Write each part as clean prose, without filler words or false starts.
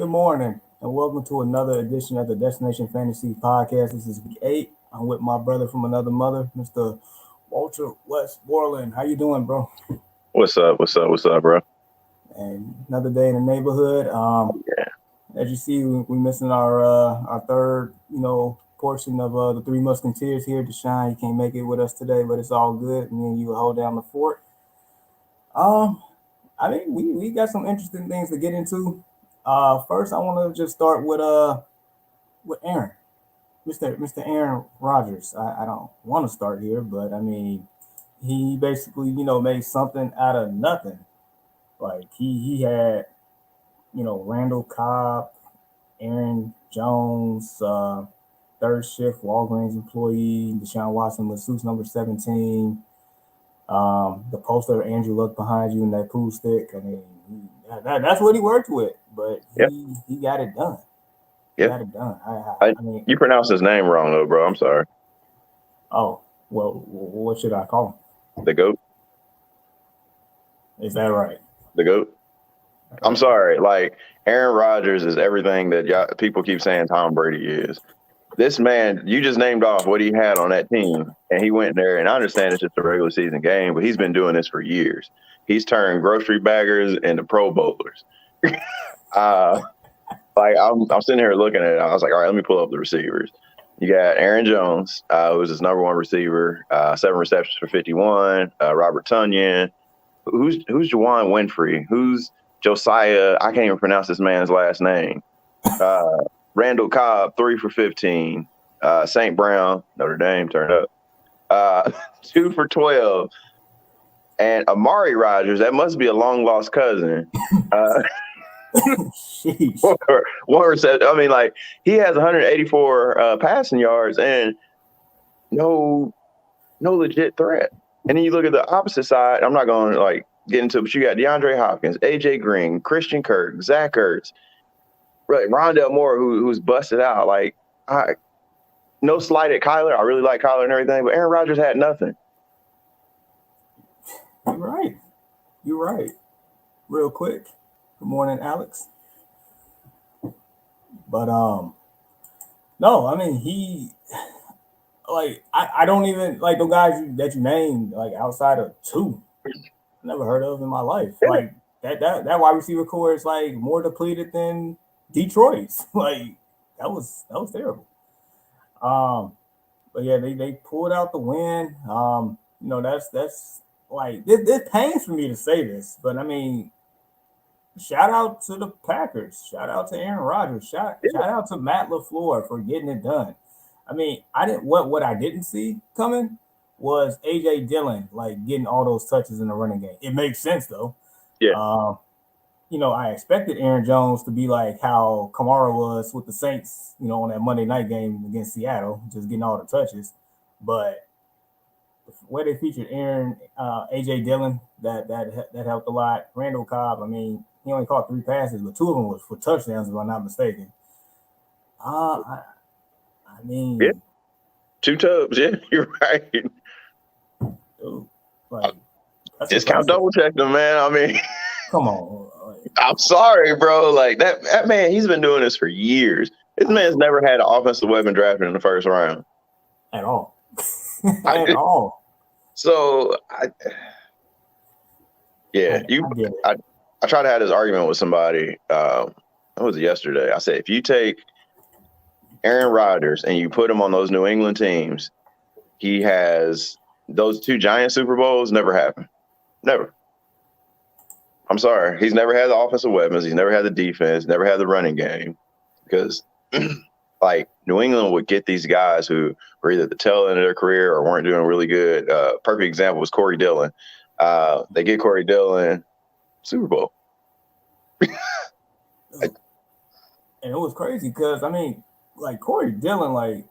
Good morning, and welcome to another edition of the Destination Fantasy Podcast. This is week 8. I'm with my brother from another mother, Mr. Walter Westmoreland. How you doing, bro? What's up? What's up? What's up, bro? And another day in the neighborhood. Yeah. As you see, we missing our third, portion of the Three Musketeers here. Deshaun, he can't make it with us today, but it's all good. Me and you will hold down the fort. Um, I mean, we got some interesting things to get into. First, I want to just start with Aaron, Mr. Aaron Rodgers. I don't want to start here, but I mean, he basically made something out of nothing. Like he had Randall Cobb, Aaron Jones, third shift Walgreens employee, Deshaun Watson with suits number 17. The poster of Andrew Luck behind you in that pool stick. I mean, that's what he worked with, but Yep. he got it done. He Yep. got it done. I mean, You pronounced his name wrong, though, bro. I'm sorry. oh well, what should I call The GOAT. him? Is that right? The GOAT. I'm sorry. Like, Aaron Rodgers is everything that people keep saying Tom Brady is. This man, you just named off what he had on that team, and he went there. And I understand it's just a regular season game, but he's been doing this for years. He's turned grocery baggers into Pro Bowlers. Like I'm sitting here looking at it. I was like, all right, let me pull up the receivers. You got Aaron Jones, who was his number one receiver, 7 receptions for 51. Robert Tonyan. Who's Juwan Winfrey? Who's Josiah? I can't even pronounce this man's last name. Randall Cobb, 3 for 15. St. Brown, Notre Dame turned up. 2 for 12. And Amari Rodgers, that must be a long lost cousin. One reception. I mean, like, he has 184 passing yards and no legit threat. And then you look at the opposite side. I'm not going to like get into it, but you got DeAndre Hopkins, AJ Green, Christian Kirk, Zach Ertz, really Rondell Moore, who's busted out. Like, no slight at Kyler. I really like Kyler and everything, but Aaron Rodgers had nothing. You're right. Real quick. Good morning, Alex. But no, I mean I don't even like the guys that you named, like outside of 2. Never heard of in my life. Yeah. Like that wide receiver core is like more depleted than Detroit's. Like that was terrible. But yeah, they pulled out the win. That's like this pains for me to say this, but I mean, shout out to the Packers. Shout out to Aaron Rodgers. Shout out to Matt LaFleur for getting it done. I mean, what I didn't see coming was AJ Dillon like getting all those touches in the running game. It makes sense though. Yeah. I expected Aaron Jones to be like how Kamara was with the Saints, on that Monday night game against Seattle, just getting all the touches. But the way they featured AJ Dillon, that helped a lot. Randall Cobb, I mean, he only caught 3 passes, but 2 of them was for touchdowns, if I'm not mistaken. I mean, yeah. 2 tubs. Yeah, you're right. Dude, like, discount double check them, man. I mean, come on. I'm sorry, bro. Like that man, he's been doing this for years. This man's never had an offensive weapon drafted in the first round at all. At all. So I tried to have this argument with somebody. That was yesterday. I said, if you take Aaron Rodgers and you put him on those New England teams, he has those 2 giant Super Bowls never happened. Never. I'm sorry. He's never had the offensive weapons. He's never had the defense, never had the running game. Because, like, New England would get these guys who were either at the tail end of their career or weren't doing really good. Perfect example was Corey Dillon. They get Corey Dillon, Super Bowl. And it was crazy because, I mean, like, Corey Dillon, like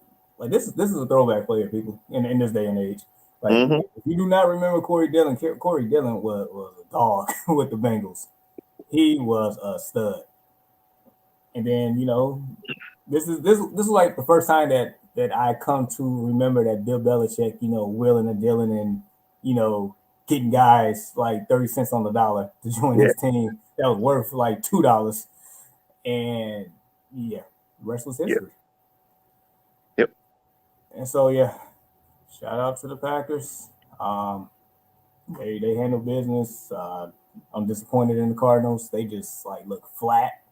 this is a throwback player, people, in this day and age. Like, if you do not remember Corey Dillon was a dog with the Bengals. He was a stud. And then, this is like the first time that I come to remember that Bill Belichick, willing and dealing and, getting guys like 30 cents on the dollar to join his team that was worth like $2. And yeah, the rest was Yep. history. Yep. And so yeah, shout out to the Packers. They handle business. I'm disappointed in the Cardinals. They just like look flat.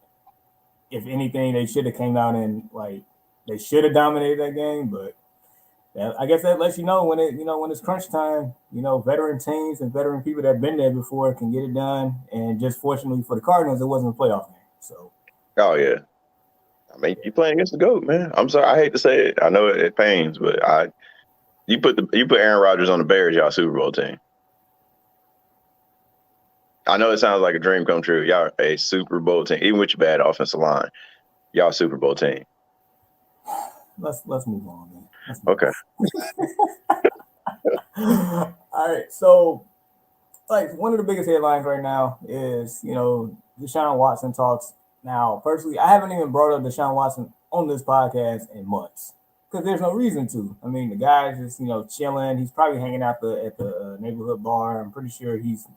If anything, they should have came out and like they should have dominated that game. But I guess that lets you know when when it's crunch time. Veteran teams and veteran people that have been there before can get it done. And just fortunately for the Cardinals, it wasn't a playoff game. So. Oh yeah. I mean, you playing against the GOAT, man. I'm sorry, I hate to say it. I know it pains, but you put Aaron Rodgers on the Bears, y'all Super Bowl team. I know it sounds like a dream come true. Y'all a Super Bowl team, even with your bad offensive line. Y'all Super Bowl team. Let's move on, man. Okay. All right. So, like, one of the biggest headlines right now is Deshaun Watson talks. Now, personally, I haven't even brought up Deshaun Watson on this podcast in months because there's no reason to. I mean, the guy's just chilling. He's probably hanging out at the neighborhood bar. I'm pretty sure he's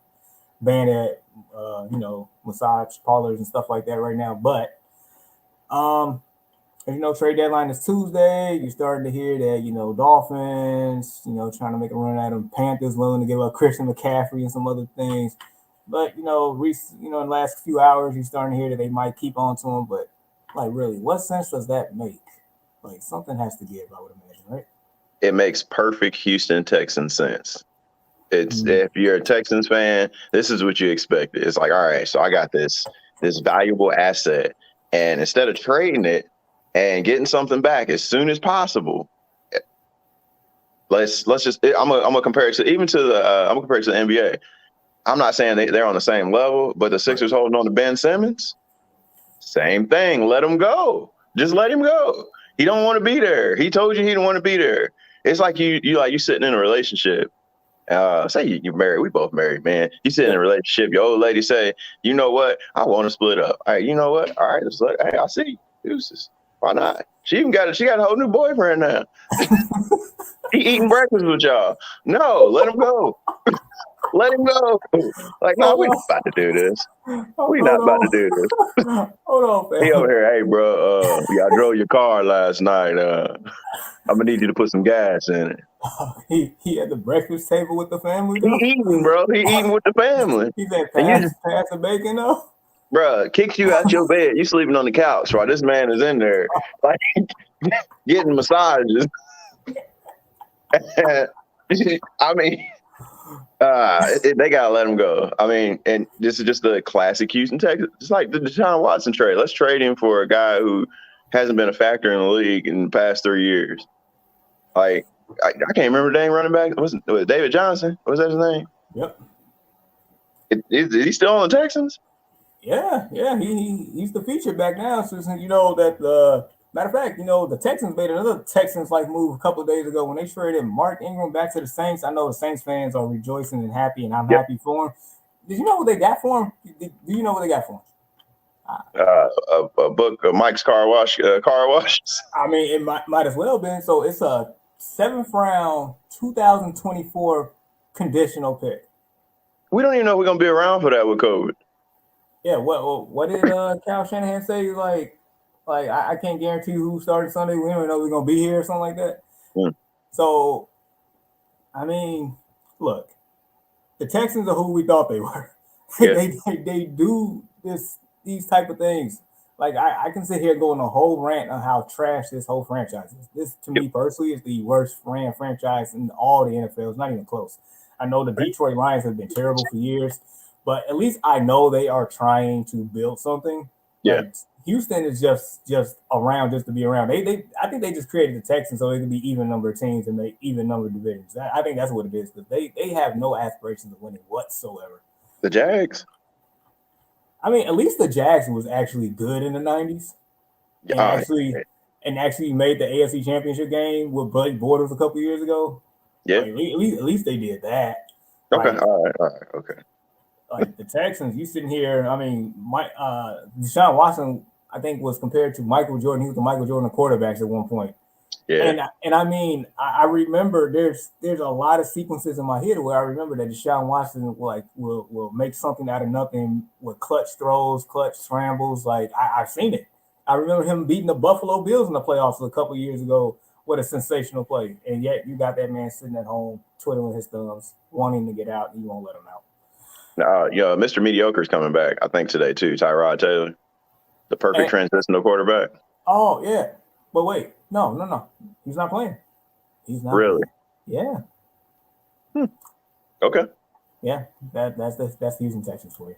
banned at massage parlors and stuff like that right now. But trade deadline is Tuesday. You're starting to hear that Dolphins trying to make a run at them. Panthers willing to give up Christian McCaffrey and some other things. But in the last few hours, you're starting to hear that they might keep on to him. But like, really, what sense does that make? Like, something has to give, I would imagine, right? It makes perfect Houston Texans sense. It's if you're a Texans fan, this is what you expect. It's like, all right, so I got this valuable asset, and instead of trading it and getting something back as soon as possible, let's just. I'm gonna compare it to the NBA. I'm not saying they're on the same level, but the Sixers holding on to Ben Simmons, same thing. Let him go. Just let him go. He don't want to be there. He told you he don't want to be there. It's like you sitting in a relationship. Say you're married. We both married, man. You sit in a relationship. Your old lady say, you know what? I want to split up. All right, you know what? All right, hey, I see. Deuces. Why not? She got a whole new boyfriend now. He eating breakfast with y'all. No, let him go. Let him go. Like, no, we're not about to do this. We're not about to do this. Hold on, fam. He over here, hey, bro. I drove your car last night. I'm gonna need you to put some gas in it. He at the breakfast table with the family, though? He eating, bro. He eating with the family. He said, pass the bacon, though? Bro, kicks you out your bed. You sleeping on the couch while this man is in there, like, getting massages. I mean, they gotta let him go. I mean, and this is just the classic Houston Texans. It's like the Deshaun Watson trade. Let's trade him for a guy who hasn't been a factor in the league in the past 3 years. Like, I can't remember the dang running back. Was it David Johnson? Was that his name? Yep. Is he still on the Texans? Yeah. He's the feature back now. So that matter of fact, the Texans made another Texans like move a couple of days ago when they traded Mark Ingram back to the Saints. I know the Saints fans are rejoicing and happy, and I'm happy for him. Did you know what they got for him? Do you know what they got for him? A book of Mike's car washes. I mean, it might as well been. So it's a 7th round 2024 conditional pick. We don't even know if we're gonna be around for that with COVID. Yeah, what did Kyle Shanahan say? Like I can't guarantee who started Sunday. We don't know we're gonna be here or something like that. So, I mean, look, the Texans are who we thought they were. Yeah. they do these type of things. Like I can sit here and go on a whole rant on how trash this whole franchise is. This to me personally is the worst franchise in all the NFL. It's not even close. I know the Detroit Lions have been terrible for years, but at least I know they are trying to build something. Yeah. Like, Houston is just around just to be around. I think they just created the Texans so they can be even number of teams and make even number of divisions. I think that's what it is because they have no aspirations of winning whatsoever. The Jags. I mean, at least the Jags was actually good in the 90s. And actually made the AFC Championship game with Blake Bortles a couple years ago. Yeah. Like, at least they did that. Okay. Like, all right. Okay. Like the Texans, you sitting here. I mean, Deshaun Watson, I think, was compared to Michael Jordan. He was the Michael Jordan of quarterbacks at one point. Yeah. And I mean, I remember there's a lot of sequences in my head where I remember that Deshaun Watson will make something out of nothing with clutch throws, clutch scrambles. Like I've seen it. I remember him beating the Buffalo Bills in the playoffs a couple years ago with a sensational play, and yet you got that man sitting at home twiddling his thumbs, wanting to get out, and you won't let him out. Mr. Mediocre's coming back, I think, today too. Tyrod Taylor, the perfect And, transitional quarterback. oh yeah, but wait, no, he's not playing. He's not Really? playing. Yeah. Okay. Yeah, that's the Houston Texans for you.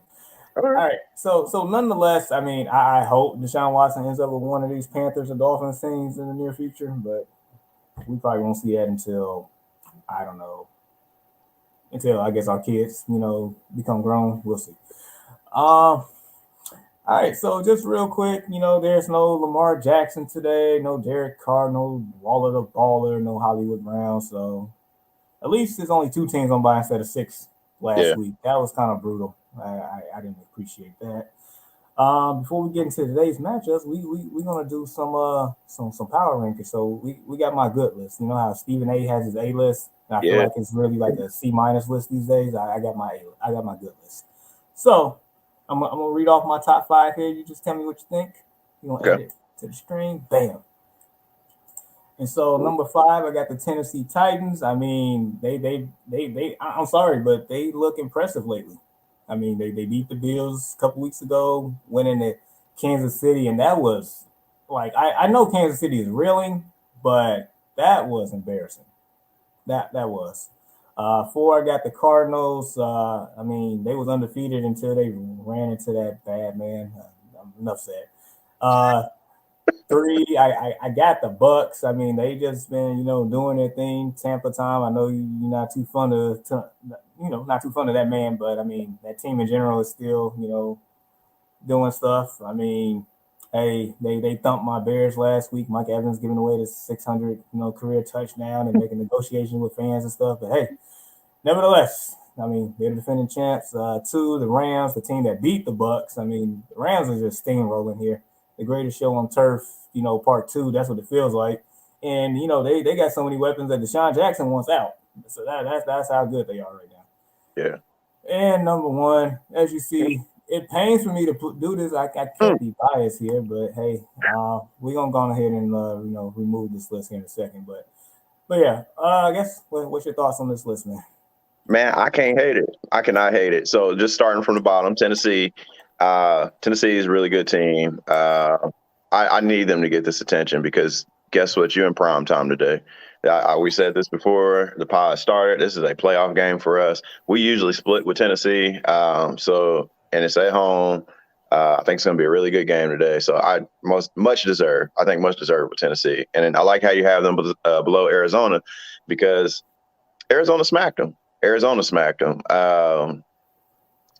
All All right. right, so nonetheless, I mean, I hope Deshaun Watson ends up with one of these Panthers or Dolphins teams in the near future, but we probably won't see that until I don't know, until I guess our kids, become grown. We'll see. All right, so just real quick, there's no Lamar Jackson today, no Derek Carr, no Waller the Baller, no Hollywood Brown. So at least there's only two teams on by instead of six last Yeah. week. That was kind of brutal. I didn't appreciate that. Before we get into today's matchups, we're gonna do some power rankings. So we got my good list. You know how Stephen A has his A list, and I feel Yeah. like it's really like a C minus list these days. I got my good list. So I'm gonna read off my top five here. You just tell me what you think. You're gonna add Okay. it to the screen. Bam. And so number five, I got the Tennessee Titans. I mean, they I'm sorry, but they look impressive lately. I mean, they beat the Bills a couple weeks ago, winning at Kansas City, and that was like I know Kansas City is reeling, but that was embarrassing. That was. Four, I got the Cardinals. I mean, they was undefeated until they ran into that bad man. Enough said. Uh, Three, I got the Bucks. I mean, they just been doing their thing. Tampa time. I know you're not too fond of not too fond of that man, but I mean that team in general is still doing stuff. I mean, hey, they thumped my Bears last week. Mike Evans giving away the 600 career touchdown and making negotiations with fans and stuff. But hey, nevertheless, I mean they're the defending champs. Two, the Rams, the team that beat the Bucks. I mean the Rams are just steamrolling here. The greatest show on turf, part two. That's what it feels like. And they got so many weapons that Deshaun Jackson wants out. So that's how good they are right now. Yeah. And number one, as you see, it pains for me to do this. I can't be biased here, but hey, we're gonna go ahead and remove this list here in a second. But yeah, I guess what's your thoughts on this list, man? Man, I can't hate it. I cannot hate it. So just starting from the bottom, Tennessee. Tennessee is a really good team. I need them to get this attention because guess what? You're in prime time today. We said this before the pod started. This is a playoff game for us. We usually split with Tennessee, and it's at home. I think it's going to be a really good game today. So much deserved with Tennessee. And then I like how you have them below Arizona because Arizona smacked them.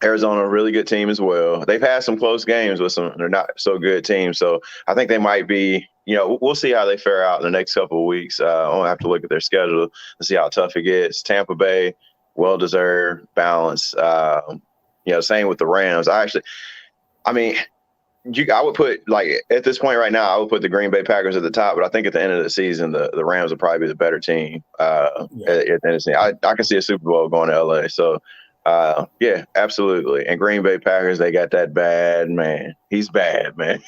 Arizona, a really good team as well. They've had some close games with some they're not so good teams. So I think they might be, we'll see how they fare out in the next couple of weeks. I'll have to look at their schedule and see how tough it gets. Tampa Bay, well-deserved, balance. Same with the Rams. I would put, like, at this point right now, I would put the Green Bay Packers at the top, but I think at the end of the season, the Rams will probably be the better team at Tennessee. I can see a Super Bowl going to LA. So, yeah, absolutely. And Green Bay Packers, they got that bad man. He's bad, man.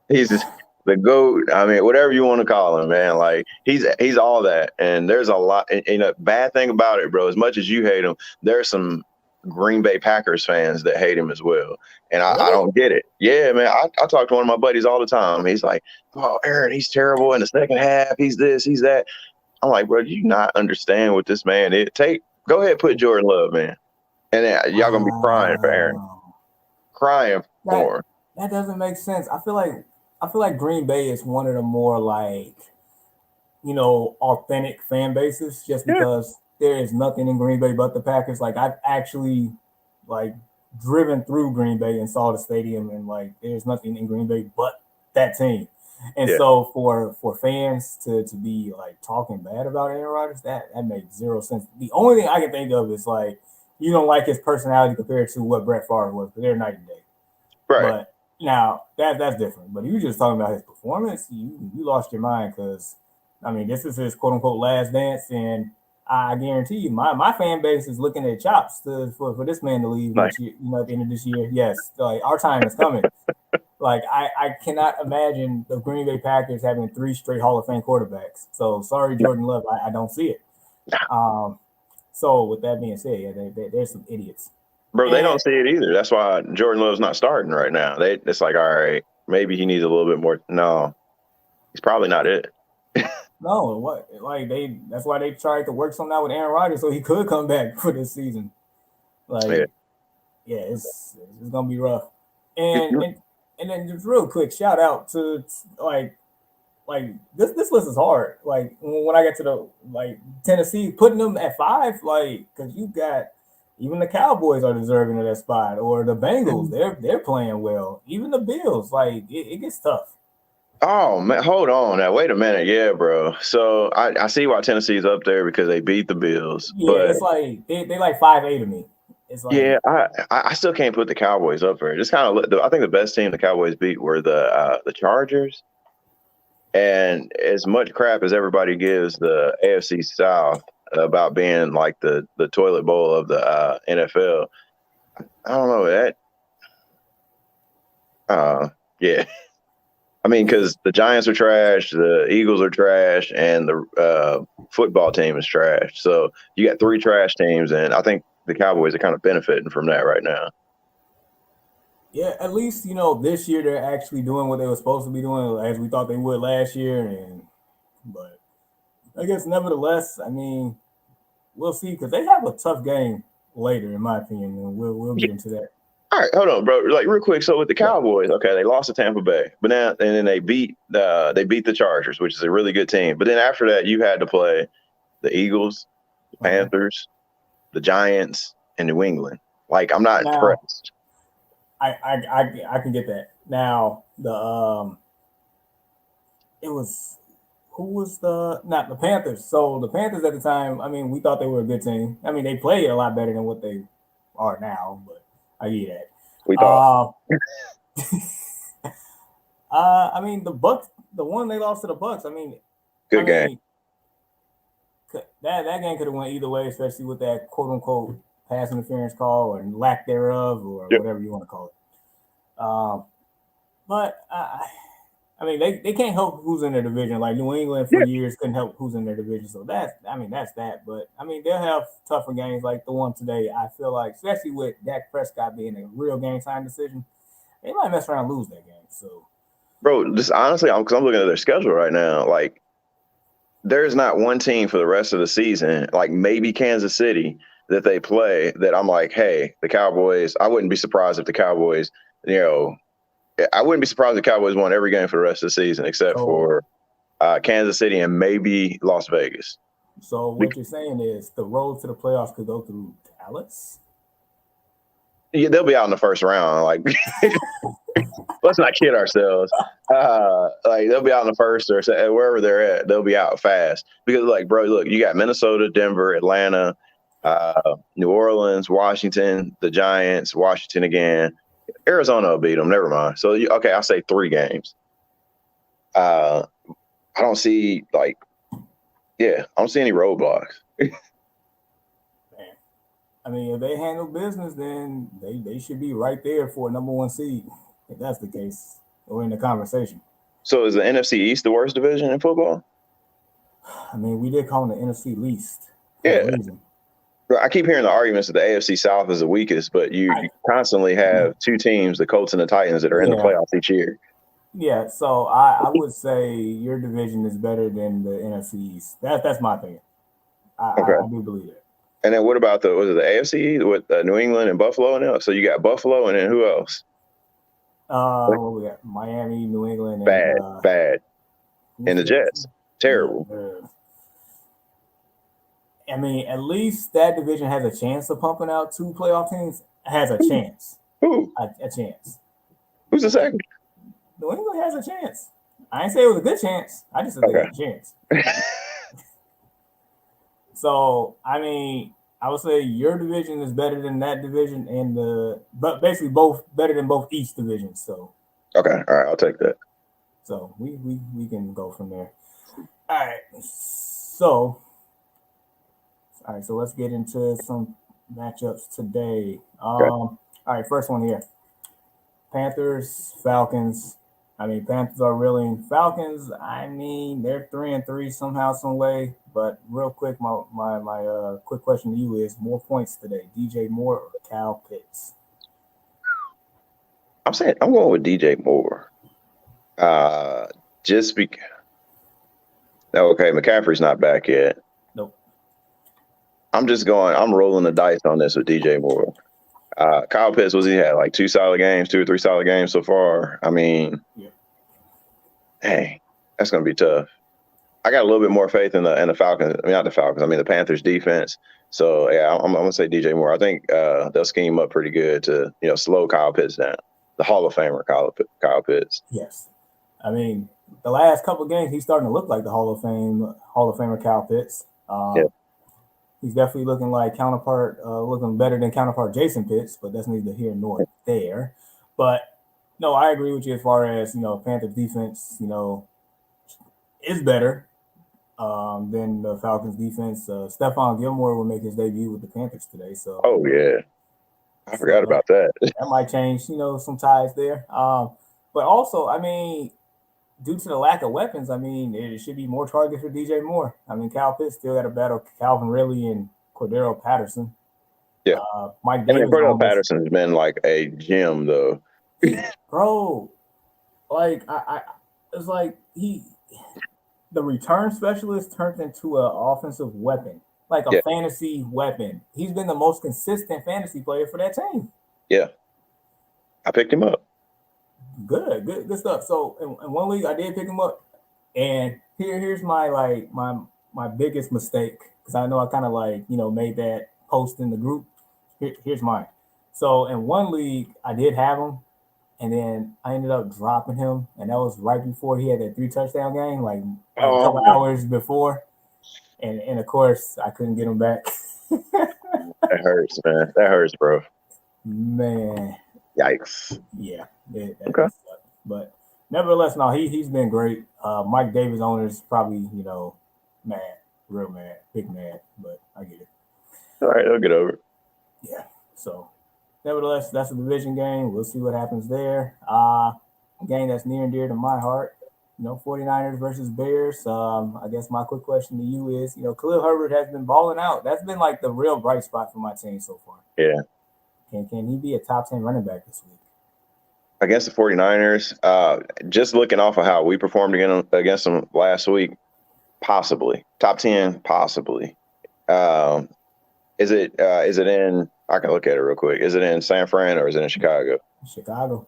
He's just the GOAT. I mean, whatever you want to call him, man. Like, he's all that. And there's a lot. And a bad thing about it, bro, as much as you hate him, there's some Green Bay Packers fans that hate him as well. And I don't get it. Yeah, man. I talk to one of my buddies all the time. He's like, oh, Aaron, he's terrible in the second half. He's this, he's that. I'm like, bro, do you not understand what this man is? Go ahead, put Jordan Love, man. And y'all going to be crying for Aaron. Crying for him. That doesn't make sense. I feel like Green Bay is one of the more authentic fan bases just because there is nothing in Green Bay but the Packers. Like I've actually driven through Green Bay and saw the stadium and there's nothing in Green Bay but that team. And so for fans to be talking bad about Aaron Rodgers, that makes zero sense. The only thing I can think of is you don't like his personality compared to what Brett Favre was, because they're night and day. Right. But now that's different. But if you're just talking about his performance, you lost your mind because I mean, this is his quote unquote last dance, and I guarantee you, my fan base is looking at chops for this man to leave Like, next year. At the end of this year, yes, like our time is coming. Like I cannot imagine the Green Bay Packers having 3 straight Hall of Fame quarterbacks. So sorry, Jordan Love, I don't see it. So with that being said, yeah, there's some idiots. bro, they And don't see it either. That's why Jordan Love's not starting right now. It's like, all right, maybe he needs a little bit more. No, he's probably not it. no, what like that's why they tried to work something out with Aaron Rodgers so he could come back for this season. Like, Yeah. yeah, it's gonna be rough. And then just real quick, shout out to like this list is hard. Like when I get to the like Tennessee, putting them at 5, like because you got even the Cowboys are deserving of that spot, or the Bengals, they're playing well. Even the Bills, like it gets tough. Oh man, hold on now. Wait a minute. Yeah, bro. So I see why Tennessee's up there because they beat the Bills. Yeah, But it's like they like 5A to me. It's like yeah, I still can't put the Cowboys up there. Just kind of I think the best team the Cowboys beat were the Chargers. And as much crap as everybody gives the AFC South about being like the toilet bowl of the NFL, I don't know that. Yeah. I mean, because the Giants are trash, the Eagles are trash, and the football team is trash. So you got 3 trash teams, and I think the Cowboys are kind of benefiting from that right now. yeah, at least this year they're actually doing what they were supposed to be doing, as we thought they would last year. But I guess nevertheless, I mean, we'll see because they have a tough game later, in my opinion, and we'll get into that. All right, hold on, bro. Like real quick. So with the Yeah. Cowboys, okay, they lost to Tampa Bay, but now and then they beat the Chargers, which is a really good team. But then after that, you had to play the Eagles, the Panthers, the Giants, and New England. Like I'm not Now, impressed. I can get that. Now it was who was the not the Panthers. So the Panthers at the time, I mean, we thought they were a good team. I mean, they played a lot better than what they are now, but I get that. We thought. I mean, the Bucks, the one they lost to the Bucks. I mean, Good game. That game could have went either way, especially with that quote unquote pass interference call or lack thereof, or Yep. whatever you want to call it. But I mean, they can't help who's in their division. Like New England for years couldn't help who's in their division. So that's that. But I mean, they'll have tougher games like the one today. I feel like, especially with Dak Prescott being a real game time decision, they might mess around and lose that game. So, Bro, just honestly, because I'm looking at their schedule right now. Like, there's not one team for the rest of the season, like maybe Kansas City, that they play that I'm like, hey, the Cowboys. I wouldn't be surprised if the Cowboys, I wouldn't be surprised if the Cowboys won every game for the rest of the season except for Kansas City and maybe Las Vegas. So what you're saying is the road to the playoffs could go through Dallas? Yeah, they'll be out in the first round. Like, let's not kid ourselves. Like they'll be out in the first or wherever they're at. They'll be out fast because, like, bro, look, you got Minnesota, Denver, Atlanta, New Orleans, Washington, the Giants, Washington again. Arizona will beat them. Never mind. So, okay, I'll say 3 games. I don't see I don't see any roadblocks. I mean, if they handle business, then they should be right there for a number 1 seed, if that's the case, or in the conversation. So is the NFC East the worst division in football? I mean, we did call them the NFC least for a reason. I keep hearing the arguments that the AFC South is the weakest, but you constantly have 2 teams, the Colts and the Titans, that are in the playoffs each year. Yeah, so I would say your division is better than the NFC East. That's my opinion. I do believe it. And then what about the AFC with New England and Buffalo and so you got Buffalo and then who else? What we got? Miami, New England, and bad, and the Jets, terrible. I mean, at least that division has a chance of pumping out 2 playoff teams. Has a chance. Who? A chance. Who's the second? New England has a chance. I ain't say it was a good chance. I just said they got a chance. So, I mean, I would say your division is better than that division, but basically both better than both East divisions. So, okay, all right, I'll take that. So we can go from there. All right. So, all right. So let's get into some matchups today. Okay. All right. First one here. Panthers, Falcons. I mean, Panthers are reeling. Falcons, I mean, they're 3-3 somehow, some way. But real quick, my quick question to you is: more points today, DJ Moore or Cal Pitts? I'm going with DJ Moore. Just because. Okay, McCaffrey's not back yet. Nope. I'm rolling the dice on this with DJ Moore. Kyle Pitts, he had like 2 or 3 solid games so far. I mean, yeah. Hey, that's going to be tough. I got a little bit more faith in the Falcons. I mean, not the Falcons. I mean, the Panthers defense. So yeah, I'm going to say DJ Moore. I think they'll scheme up pretty good to slow Kyle Pitts down. The Hall of Famer Kyle Pitts. Yes. I mean, the last couple of games, he's starting to look like the Hall of Famer Cal Pitts. Yeah. He's definitely looking looking better than counterpart Jason Pitts, but that's neither here nor there. But no, I agree with you as far as Panthers defense, is better than the Falcons defense. Stephon Gilmore will make his debut with the Panthers today. So yeah, I forgot about that. That might change, some ties there. But also, I mean, due to the lack of weapons, I mean, it should be more targets for DJ Moore. I mean, Cal Pitts still got to battle Calvin Ridley and Cordero Patterson. Yeah. Mike Davis. Cordero Patterson's been like a gem, though. Bro, like, it's like the return specialist turned into an offensive weapon, like a fantasy weapon. He's been the most consistent fantasy player for that team. Yeah. I picked him up. Good stuff. So in one league, I did pick him up, and here's my my biggest mistake, because I know I kind of made that post in the group. Here's mine. So in one league, I did have him, and then I ended up dropping him, and that was right before he had that 3 touchdown game, like a couple hours before, and of course I couldn't get him back. That hurts, man. That hurts, bro. Man. Yikes. Yeah. Okay. But nevertheless, no, he's been great. Mike Davis owners probably, mad, real mad, big mad, but I get it. All right, they'll get over it. Yeah. So nevertheless, that's a division game. We'll see what happens there. Game that's near and dear to my heart. 49ers versus Bears. I guess my quick question to you is, Khalil Herbert has been balling out. That's been like the real bright spot for my team so far. Yeah. Can he be a top 10 running back this week? Against the 49ers, just looking off of how we performed against them last week, possibly. Top 10, possibly. Is it in, I can look at it real quick. Is it in San Fran or is it in Chicago? Chicago.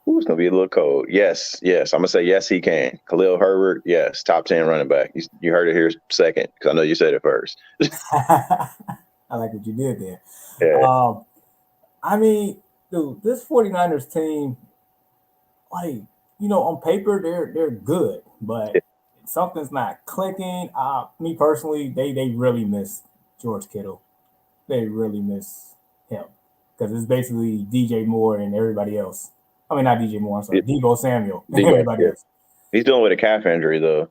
Ooh, it's going to be a little cold. Yes. I'm going to say yes, he can. Khalil Herbert, yes, top 10 running back. You heard it here second, because I know you said it first. I like what you did there. Yeah. I mean, dude, this 49ers team, like, on paper, they're good, but something's not clicking. Me personally, they really miss George Kittle. They really miss him, because it's basically DJ Moore and everybody else. I mean, not DJ Moore, I'm sorry, Deebo Samuel and everybody else. He's dealing with a calf injury, though.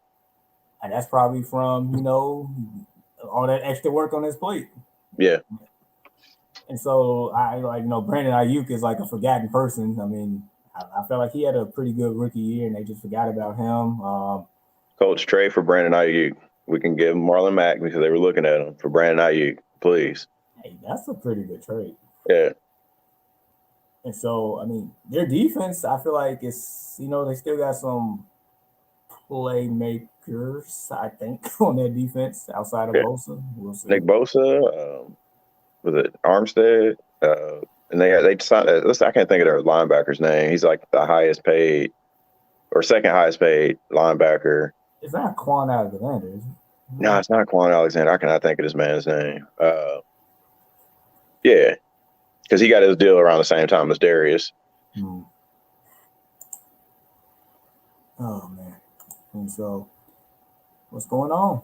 And that's probably from, all that extra work on his plate. Yeah. And so Brandon Ayuk is like a forgotten person. I mean, I felt like he had a pretty good rookie year, and they just forgot about him. Coach, trade for Brandon Ayuk. We can give Marlon Mack, because they were looking at him, for Brandon Ayuk, please. Hey, that's a pretty good trade. Yeah. And so, I mean, their defense, I feel like it's, they still got some playmakers, I think, on their defense outside of Bosa. We'll see. Nick Bosa, was it Armstead? And they decided, I can't think of their linebacker's name. He's like the highest paid or second highest paid linebacker. It's not Quan Alexander, is it? No, it's not Quan Alexander. I cannot think of this man's name. Yeah, because he got his deal around the same time as Darius. Oh, man. And so, what's going on?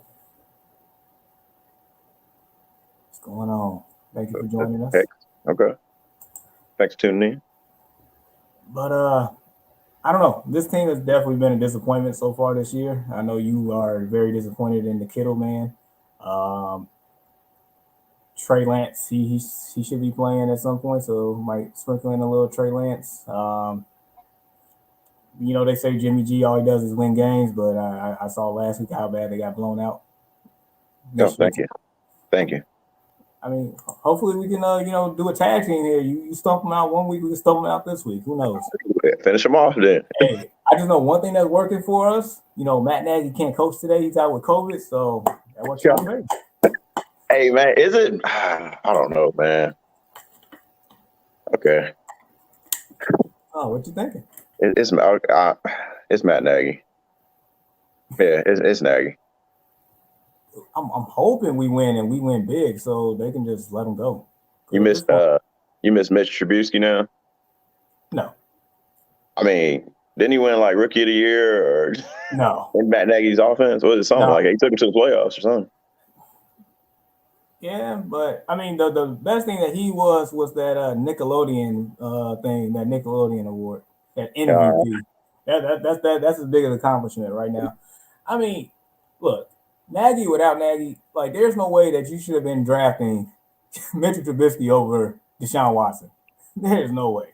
What's going on? Thank you for joining us. Okay. Thanks for tuning in. But I don't know. This team has definitely been a disappointment so far this year. I know you are very disappointed in the Kittle man. Um, Trey Lance, he should be playing at some point, so might sprinkle in a little Trey Lance. They say Jimmy G all he does is win games, but I saw last week how bad they got blown out. Oh, Michigan. thank you. Thank you. I mean, hopefully we can do a tag team here. You stomp them out one week, we can stomp them out this week. Who knows? Finish them off then. Hey, I just know one thing that's working for us. Matt Nagy can't coach today; he's out with COVID, so that works out great. Hey man, is it? I don't know, man. Okay. Oh, what you thinking? It's Matt Nagy. Yeah, it's Nagy. I'm hoping we win and we win big, so they can just let him go. You missed Mitch Trubisky now. No. I mean, didn't he win like Rookie of the Year or no in Matt Nagy's offense? Was it something like he took him to the playoffs or something? Yeah, but I mean the best thing that he was that Nickelodeon thing, that Nickelodeon award, that MVP. That's as big an accomplishment right now. I mean, look, Nagy without Nagy, like there's no way that you should have been drafting Mitchell Trubisky over Deshaun Watson. There's no way.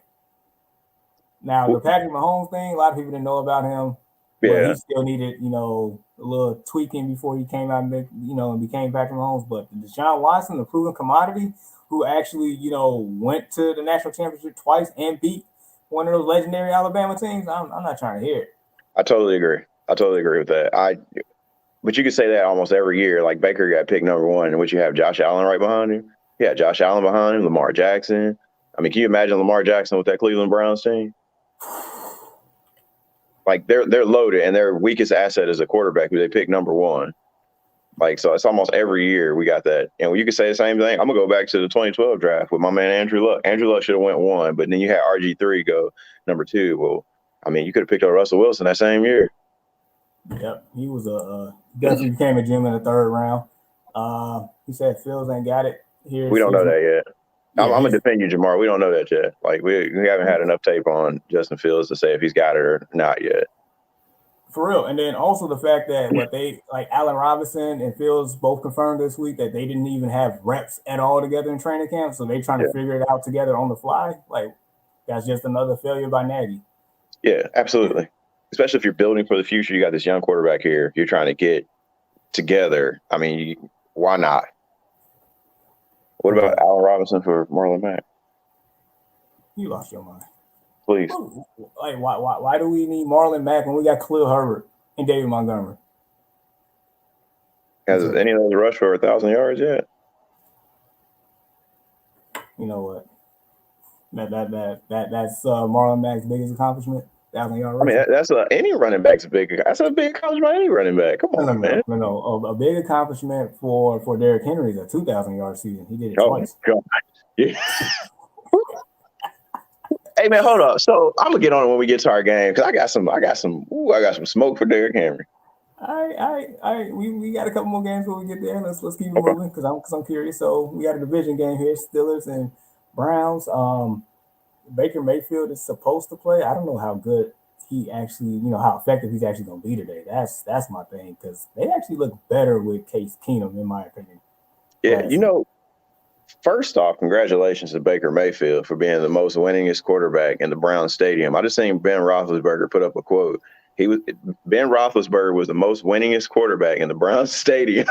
Now the Patrick Mahomes thing, a lot of people didn't know about him. Yeah, but he still needed, a little tweaking before he came out and, and became Patrick Mahomes. But Deshaun Watson, the proven commodity, who actually, went to the national championship twice and beat one of those legendary Alabama teams, I'm not trying to hear it. I totally agree with that. But you could say that almost every year. Like Baker got picked number one, in which you have Josh Allen right behind him. Yeah, Josh Allen behind him, Lamar Jackson. I mean, can you imagine Lamar Jackson with that Cleveland Browns team? Like they're loaded, and their weakest asset is a quarterback who they pick number one. Like, so it's almost every year we got that. And you could say the same thing. I'm gonna go back to the 2012 draft with my man Andrew Luck. Andrew Luck should have went one, but then you had RG3 go number two. Well, I mean, you could have picked up Russell Wilson that same year. Yep, he was definitely became a gem in the third round. He said Fields ain't got it here. We don't know that yet. Yeah, I'm gonna defend you, Jamar. We don't know that yet. Like we haven't had enough tape on Justin Fields to say if he's got it or not yet. For real. And then also the fact that Allen Robinson and Fields both confirmed this week that they didn't even have reps at all together in training camp. So they trying to figure it out together on the fly. Like that's just another failure by Nagy. Yeah, absolutely. Especially if you're building for the future. You got this young quarterback here. You're trying to get together. I mean, why not? What about Allen Robinson for Marlon Mack? You lost your mind. Please. Like, why do we need Marlon Mack when we got Khalil Herbert and David Montgomery? Has any of those rushed for 1,000 yards yet? You know what? That's Marlon Mack's biggest accomplishment. 1,000-yard rush. I mean, that's any running back's big. That's a big accomplishment. Any running back. Come on, man. No. A big accomplishment for Derrick Henry is a 2,000-yard season. He did it twice. God. Yeah. Hey man, hold up. So I'm gonna get on it when we get to our game because I got some smoke for Derrick Henry. All right. We got a couple more games when we get there. Let's keep it moving because I'm curious. So we got a division game here: Steelers and Browns. Baker Mayfield is supposed to play. I don't know how good he actually, how effective he's actually gonna be today. That's my thing because they actually look better with Case Keenum, in my opinion. Yeah, first off, congratulations to Baker Mayfield for being the most winningest quarterback in the Browns Stadium. I just seen Ben Roethlisberger put up a quote. Ben Roethlisberger was the most winningest quarterback in the Browns Stadium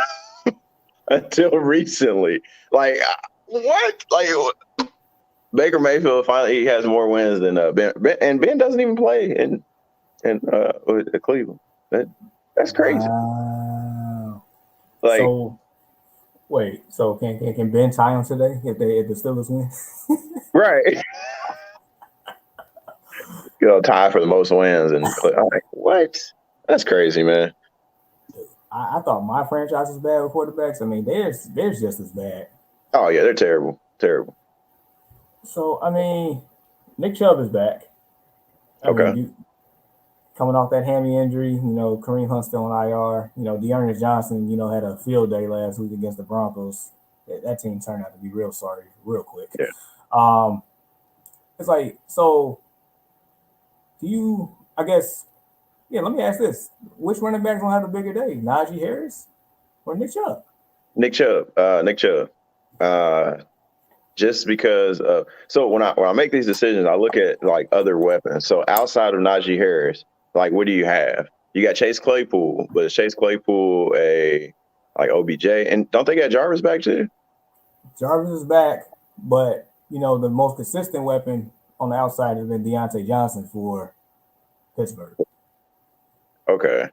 until recently. Like what? Like Baker Mayfield finally has more wins than Ben, and Ben doesn't even play in Cleveland. That's crazy. Wow. Like. So, wait, so can Ben tie him today if the Steelers win? Right. Tie for the most wins, and I'm like, what? That's crazy, man. I thought my franchise was bad with quarterbacks. I mean, theirs just as bad. Oh yeah, they're terrible. So I mean, Nick Chubb is back. Okay. Coming off that hammy injury, Kareem Hunt's still on IR. Dearness Johnson, had a field day last week against the Broncos. That team turned out to be real sorry, real quick. Yeah. It's like, so do you I guess. Yeah. Let me ask this: which running back's gonna have a bigger day, Najee Harris or Nick Chubb? Nick Chubb. Nick Chubb. Just because so when I make these decisions, I look at like other weapons. So outside of Najee Harris, like what do you have? You got Chase Claypool, but is Chase Claypool a like OBJ? And don't they got Jarvis back too? Jarvis is back, but the most consistent weapon on the outside has been Deontay Johnson for Pittsburgh. Okay.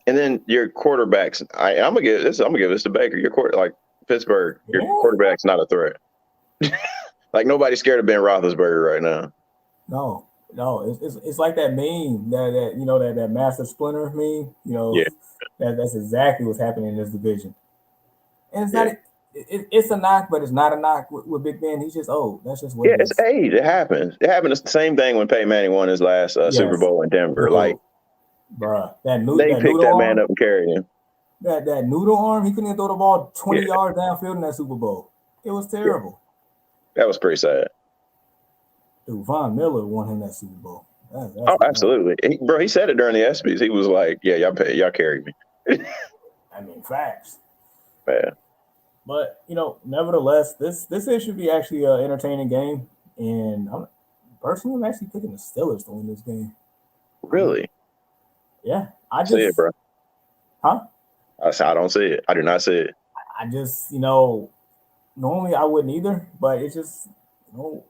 And then your quarterbacks, I'm gonna give this to Baker. Your like Pittsburgh, your quarterback's not a threat. Like nobody's scared of Ben Roethlisberger right now. No, it's like that meme that master splinter meme. Yeah. That's exactly what's happening in this division. And it's not it's a knock, but it's not a knock with Big Ben. He's just old. That's just what it is. It's age. It happens. It happened. It's the same thing when Peyton Manning won his last Super Bowl in Denver. Like, bruh, they picked that man up and carried him. That noodle arm, he couldn't even throw the ball 20 yards downfield in that Super Bowl. It was terrible. That was pretty sad. Dude, Von Miller won him that Super Bowl. That's absolutely. He said it during the ESPYs. He was like, yeah, y'all carried me. I mean, facts. Yeah. But, nevertheless, this should be actually an entertaining game. And I'm actually picking the Steelers to win this game. Really? Yeah. I see it, bro. Huh? I don't see it. I do not see it. I just, normally I wouldn't either, but it's just,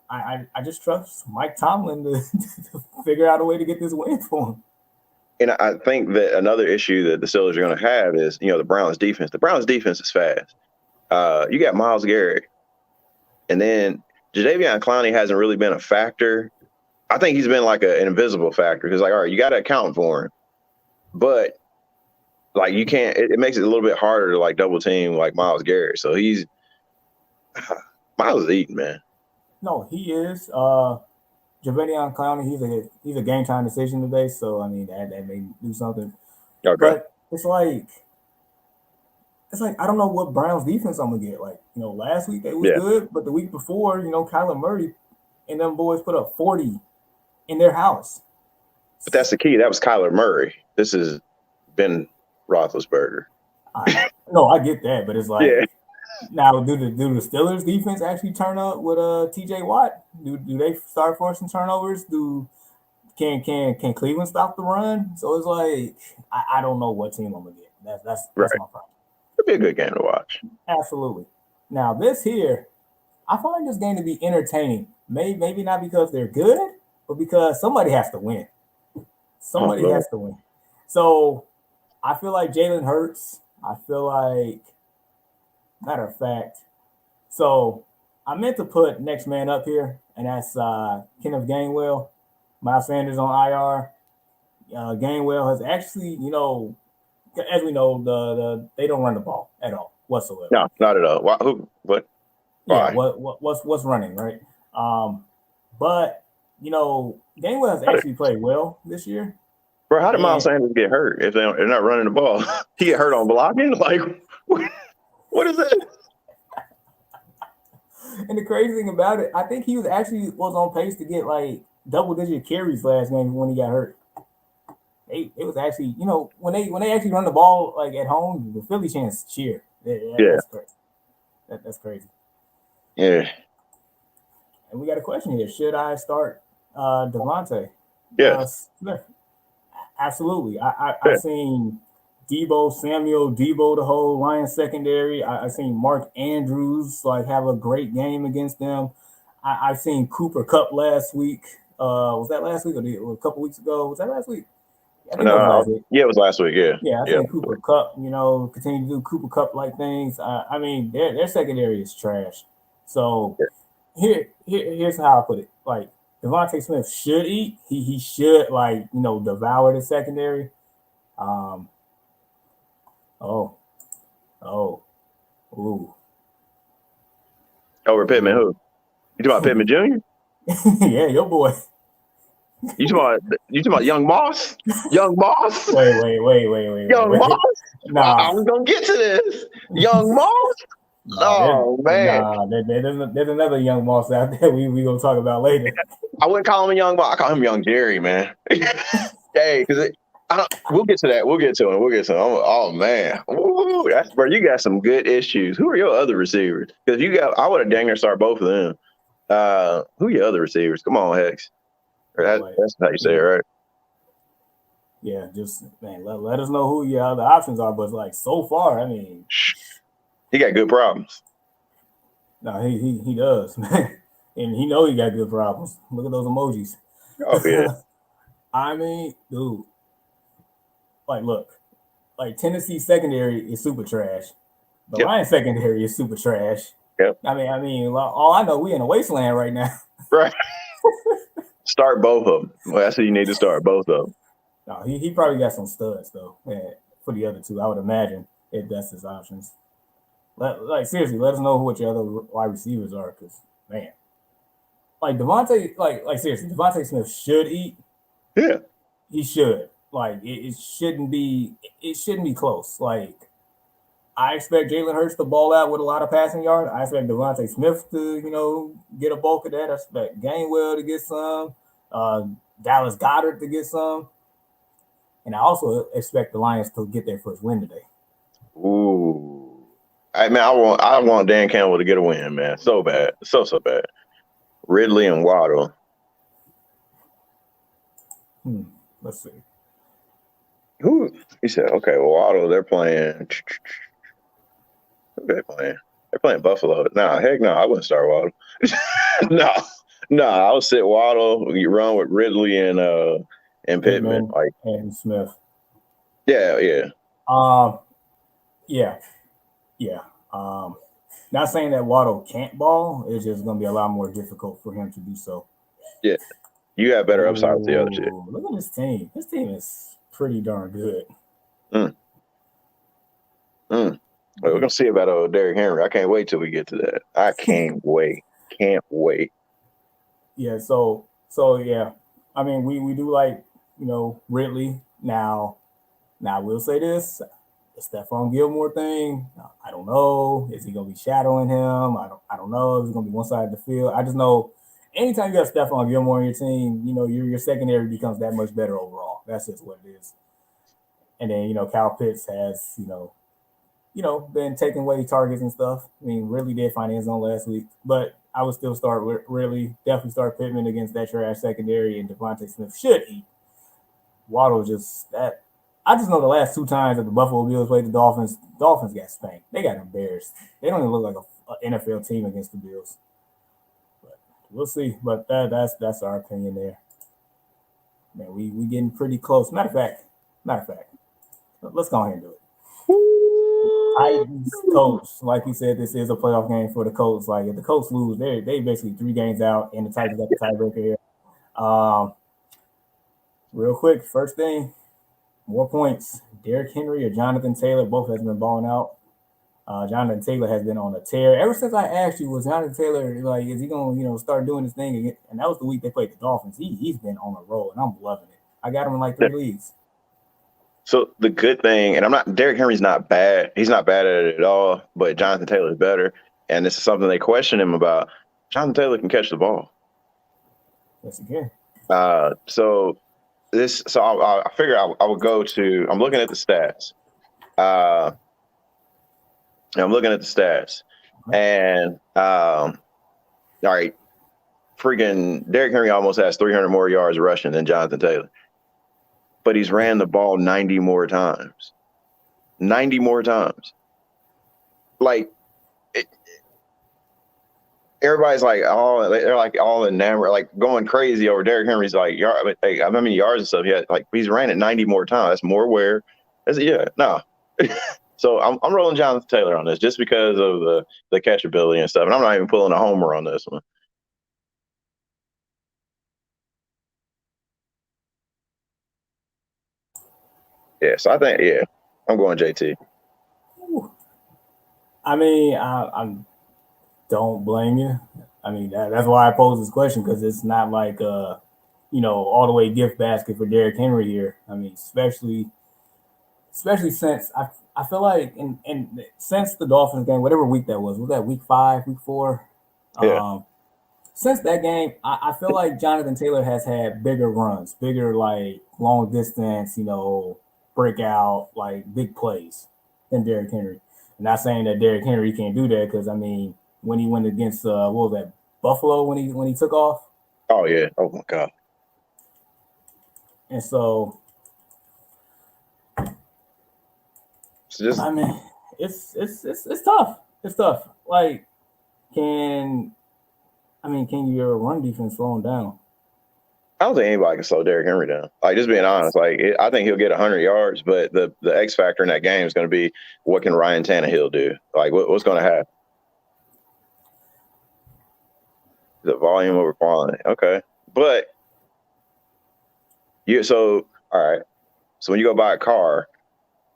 I just trust Mike Tomlin to figure out a way to get this win for him. And I think that another issue that the Steelers are going to have is, the Browns defense. The Browns defense is fast. You got Myles Garrett, and then Jadeveon Clowney hasn't really been a factor. I think he's been like an invisible factor because, like, all right, you got to account for him, but like you can't. It makes it a little bit harder to like double team like Myles Garrett. So Myles is eating, man. No, he is. Jadeveon Clowney, he's a game time decision today, so I mean that may do something. Okay. But it's like I don't know what Browns defense I'm gonna get. Like, last week they was good, but the week before, Kyler Murray and them boys put up 40 in their house. But that's the key. That was Kyler Murray. This is Ben Roethlisberger. No, I get that, but it's like now do the Steelers defense actually turn up with TJ Watt? Do they start forcing turnovers? Can Cleveland stop the run? So it's like I don't know what team I'm gonna get. That's my problem. It'd be a good game to watch. Absolutely. Now this here, I find this game to be entertaining. Maybe not because they're good, but because somebody has to win. Somebody has to win. So I feel like Jalen Hurts. I feel like, matter of fact, so I meant to put next man up here, and that's Kenneth Gainwell. Miles Sanders on IR. Gainwell has actually, as we know, they don't run the ball at all whatsoever. No, not at all. What? Yeah, what's running, right? But Gainwell has actually played well this year. Bro, how did Miles Sanders get hurt if they're not running the ball? He get hurt on blocking? Like, what is that? And the crazy thing about it, I think he was on pace to get like double-digit carries last game when he got hurt. It was actually, when they actually run the ball like at home, the Philly chants cheer. That's crazy. That's crazy. Yeah. And we got a question here: should I start Devontae? Yeah. Smith? Absolutely. I've seen Debo the whole Lions secondary. I've seen Mark Andrews have a great game against them. I've seen Cooper Kupp last week. Was that last week or a couple weeks ago? Was that last week? I think it was last week. Yeah, it was last week. Yeah. Yeah, I think Cooper Kupp, continue to do Cooper Kupp like things. I mean, their secondary is trash. So here's how I put it. Like, Devontae Smith should eat. He should devour the secondary. Ooh. Over Pittman, who? You talking about Pittman Jr.? Yeah, your boy. You talking about Young Moss? Young Moss? Wait. Young Moss? Nah. I was gonna get to this. Young Moss? Oh man, there's another young boss out there we gonna talk about later. I wouldn't call him a young boy. I call him Young Jerry, man. Hey, because I don't. We'll get to that. We'll get to him. Oh man, Ooh, bro, you got some good issues. Who are your other receivers? Because I would have dang near start both of them. Who are your other receivers? Come on, Hex. That's how you say it, right? Yeah, just man, let us know who your other options are. But like so far, I mean, he got good problems. No, he does, man, and he know he got good problems. Look at those emojis. Oh yeah. I mean, dude, look, Tennessee secondary is super trash. The Lions secondary is super trash. Yep. I mean, all I know, we in a wasteland right now. Right. Start both of them. Well, that's what you need to start, both of them. No, he probably got some studs though. For the other two, I would imagine if that's his options. Seriously, let us know what your other wide receivers are, because man, Devontae, seriously, Devontae Smith should eat. Yeah, he should. It shouldn't be. It shouldn't be close. I expect Jalen Hurts to ball out with a lot of passing yards. I expect Devontae Smith to, get a bulk of that. I expect Gainwell to get some. Dallas Goedert to get some. And I also expect the Lions to get their first win today. Ooh. I want Dan Campbell to get a win, man. So bad. So bad. Ridley and Waddle. Let's see. Who? He said, okay, well, Waddle, they're playing. Who they playing? They're playing Buffalo. Heck no, I wouldn't start Waddle. No, I'll sit Waddle. You run with Ridley and Pittman. And Smith. Yeah. Yeah. Not saying that Waddle can't ball. It's just going to be a lot more difficult for him to do so. Yeah. You have better upside with the other shit. Look at this team. This team is pretty darn good. Well, we're going to see about Derrick Henry. I can't wait till we get to that. I can't wait. Can't wait. Yeah, so yeah. I mean, we do like, Ridley. Now I will say this. The Stephon Gilmore thing, I don't know. Is he going to be shadowing him? I don't know. Is it going to be one side of the field? I just know anytime you got Stephon Gilmore on your team, your secondary becomes that much better overall. That's just what it is. And then, Kyle Pitts has, been taking away targets and stuff. I mean, really did find end zone last week. But I would still start definitely start Pittman against that trash secondary, and Devontae Smith should eat. Waddle I just know the last two times that the Buffalo Bills played the Dolphins got spanked. They got embarrassed. They don't even look like an NFL team against the Bills. But we'll see. But that's our opinion there. Man, we getting pretty close. Matter of fact, let's go ahead and do it. Titans, Colts, like you said, this is a playoff game for the Colts. If the Colts lose, they basically 3 games out, and the Titans got the tiebreaker here. Real quick, first thing, more points. Derrick Henry or Jonathan Taylor, both has been balling out. Jonathan Taylor has been on a tear. Ever since I asked you, was Jonathan Taylor, is he going to, start doing this thing again? And that was the week they played the Dolphins. He's been on a roll, and I'm loving it. I got him in 3 leagues. So the good thing, and Derrick Henry's not bad. He's not bad at it at all, but Jonathan Taylor's better. And this is something they question him about. Jonathan Taylor can catch the ball. Yes, he can. So I figure I would go to, I'm looking at the stats. And all right, freaking Derrick Henry almost has 300 more yards rushing than Jonathan Taylor. But he's ran the ball 90 more times. 90 more times. Everybody's they're all enamored, going crazy over Derrick Henry's how many yards and stuff he had. He's ran it 90 more times. That's more wear. So I'm rolling Jonathan Taylor on this just because of the catchability and stuff. And I'm not even pulling a homer on this one. Yeah, so I think, I'm going JT. I mean, I don't blame you. I mean, that's why I pose this question, because it's not all the way gift basket for Derrick Henry here. I mean, especially since I I feel like, and since the Dolphins game, whatever week that was that week 5, week 4? Yeah. Since that game, I feel like Jonathan Taylor has had bigger runs, bigger like long distance, breakout, like big plays than Derrick Henry. I'm not saying that Derrick Henry can't do that because I mean, when he went against what was that Buffalo when he took off, Oh yeah. Oh my God. and so Just I mean, it's tough. It's tough. Like, can can your run defense slow him down? I don't think anybody can slow Derrick Henry down. Like, just being honest, I think he'll get 100 yards, but the X factor in that game is going to be what can Ryan Tannehill do? Like, what's going to happen? The volume over quality. Okay, but all right. So when you go buy a car,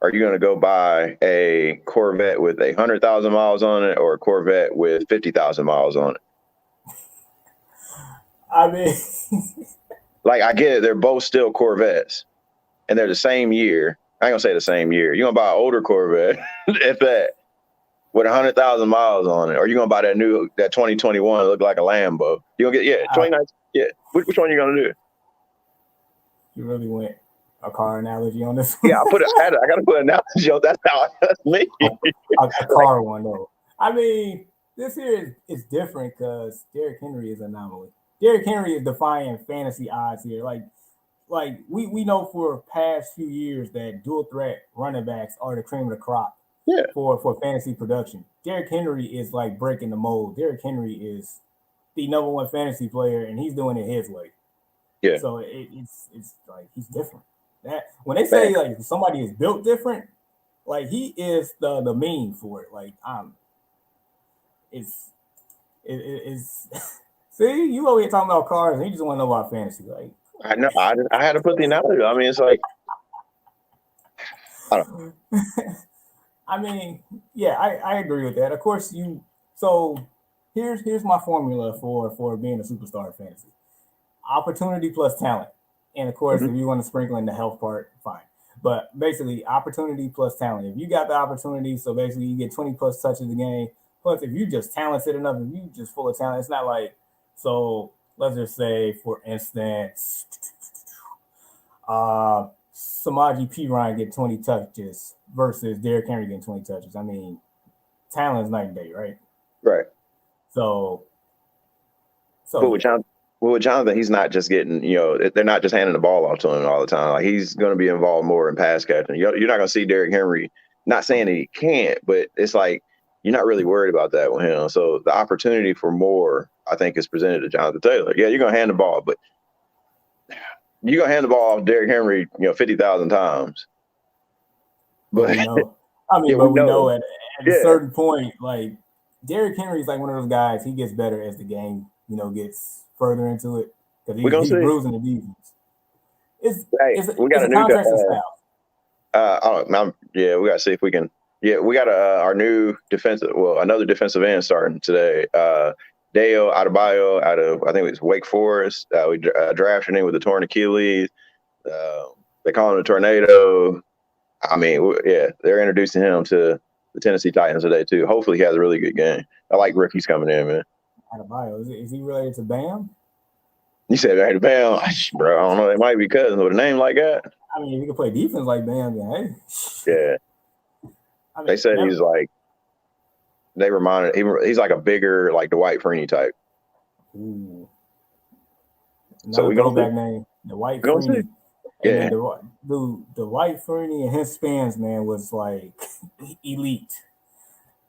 are you going to go buy a Corvette with 100,000 miles on it or a Corvette with 50,000 miles on it? I mean, Like, I get it. They're both still Corvettes, and they're the same year. I ain't going to say the same year. You're going to buy an older Corvette, if that, with 100,000 miles on it, or you're going to buy that 2021 look like a Lambo. You're going to get, 29. Yeah. Which one are you going to do? You really went a car analogy on this one? Yeah, I got to put an analogy on. That's me. a car one, though. I mean, this here is different because Derrick Henry is an anomaly. Derrick Henry is defying fantasy odds here. Like we know for past few years that dual threat running backs are the cream of the crop for fantasy production. Derrick Henry is like breaking the mold. Derrick Henry is the number one fantasy player, and he's doing it his way. Yeah. So it's like he's different. That when they say like somebody is built different, like he is the meme for it. Like it's see, you over here talking about cars, and you just want to know about fantasy. Like I know, I had to put the analogy. I mean, it's like I don't know. I mean, yeah, I agree with that. Of course, so here's my formula for being a superstar in fantasy: opportunity plus talent. And of course, if you want to sprinkle in the health part, fine. But basically, opportunity plus talent. If you got the opportunity, so basically you get 20 plus touches a game. Plus, if you just talented enough, if you just full of talent, it's not like, so let's just say, for instance, Samaje Perine get 20 touches versus Derrick Henry getting 20 touches. I mean, talent is night and day, right? Right. So but with Jonathan, he's not just getting, they're not just handing the ball off to him all the time. Like, he's going to be involved more in pass catching. You're not going to see Derrick Henry, not saying that he can't, but it's like you're not really worried about that with him. So the opportunity for more, I think, is presented to Jonathan Taylor. Yeah, you're going to hand the ball, but you're going to hand the ball off Derrick Henry, 50,000 times. But we know. I mean, we know at a certain point, like, Derrick Henry is like one of those guys. He gets better as the game, gets further into it because he's bruising the defense. We got a new contrast of style. We got to see if we can. Yeah, we got our new another defensive end starting today. Deo Adebayo out of, I think it was Wake Forest. We drafted him with a torn Achilles. They call him the Tornado. I mean, they're introducing him to the Tennessee Titans today too. Hopefully, he has a really good game. I like rookies coming in, man. Adebayo, is he related to Bam? You said right to Bam, bro. I don't know. They might be cousins with a name like that. I mean, if you can play defense like Bam, then hey. Yeah. I mean, they said he's like. They reminded he's like a bigger, like Dwight Freeney type. Ooh. So we go back name, Dwight Freeney. Yeah, the Dwight Freeney and his spans, man, was like elite.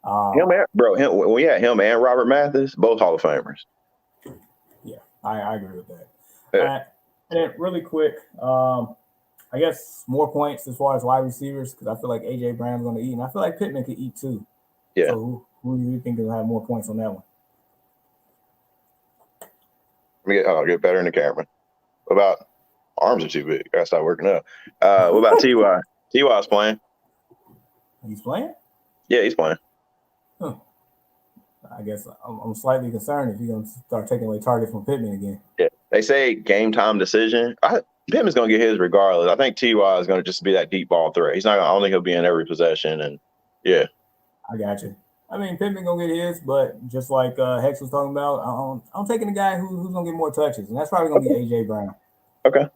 We had him and Robert Mathis, both Hall of Famers. Yeah, I agree with that. Yeah. And then really quick, I guess more points as far as wide receivers because I feel like AJ Brown's going to eat, and I feel like Pittman could eat too. Yeah. So who do you think will have more points on that one? Let me get better in the camera. What about arms are too big? I gotta start working up. What about Ty? Ty's playing. He's playing? Yeah, he's playing. Huh. I guess I'm slightly concerned if you're gonna start taking away targets from Pittman again. Yeah, they say game time decision. Pittman's going to get his regardless. I think T.Y. is going to just be that deep ball threat. He's not. I don't think he'll be in every possession. And yeah, I got you. I mean, Pittman gonna get his, but just like Hex was talking about, I'm taking the guy who's gonna get more touches, and that's probably gonna be AJ Brown. Okay. All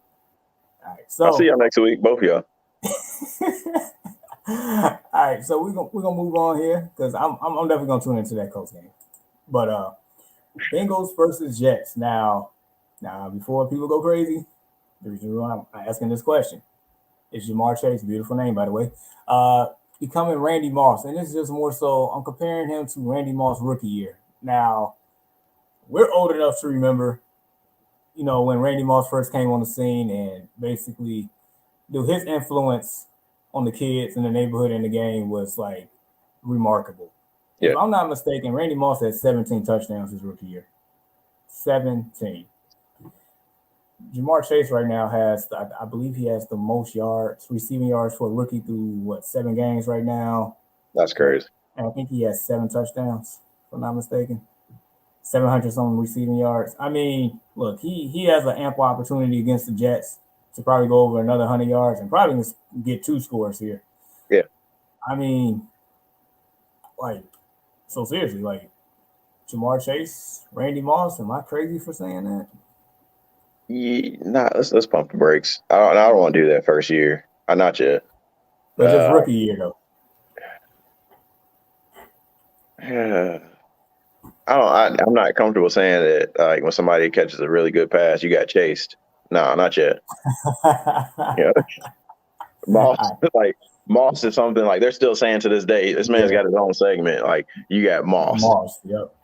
right, I'll see so y'all next week, both of y'all. all right, so we're gonna move on here because I'm definitely gonna tune into that Colts game. But Bengals versus Jets. Now before people go crazy, the reason why I'm asking this question is Jamar Chase, beautiful name by the way, becoming Randy Moss, and this is just more so I'm comparing him to Randy Moss rookie year. Now we're old enough to remember, when Randy Moss first came on the scene and basically, his influence on the kids in the neighborhood and the game was like remarkable. Yeah. If I'm not mistaken, Randy Moss had 17 touchdowns his rookie year. 17. Jamar Chase right now has, I believe he has the most receiving yards for a rookie through 7 games right now. That's crazy. And I think he has 7 touchdowns, if I'm not mistaken. 700 some receiving yards. I mean, look, he has an ample opportunity against the Jets to probably go over another 100 yards and probably get 2 scores here. Yeah. I mean, so seriously, Jamar Chase, Randy Moss, am I crazy for saying that? Yeah, let's pump the brakes. I don't want to do that first year. I'm not yet. But just rookie year though. I'm not comfortable saying that like when somebody catches a really good pass, you got chased. No, not yet. Moss is something like they're still saying to this day, this man's got his own segment. Like you got Moss. Moss, yep.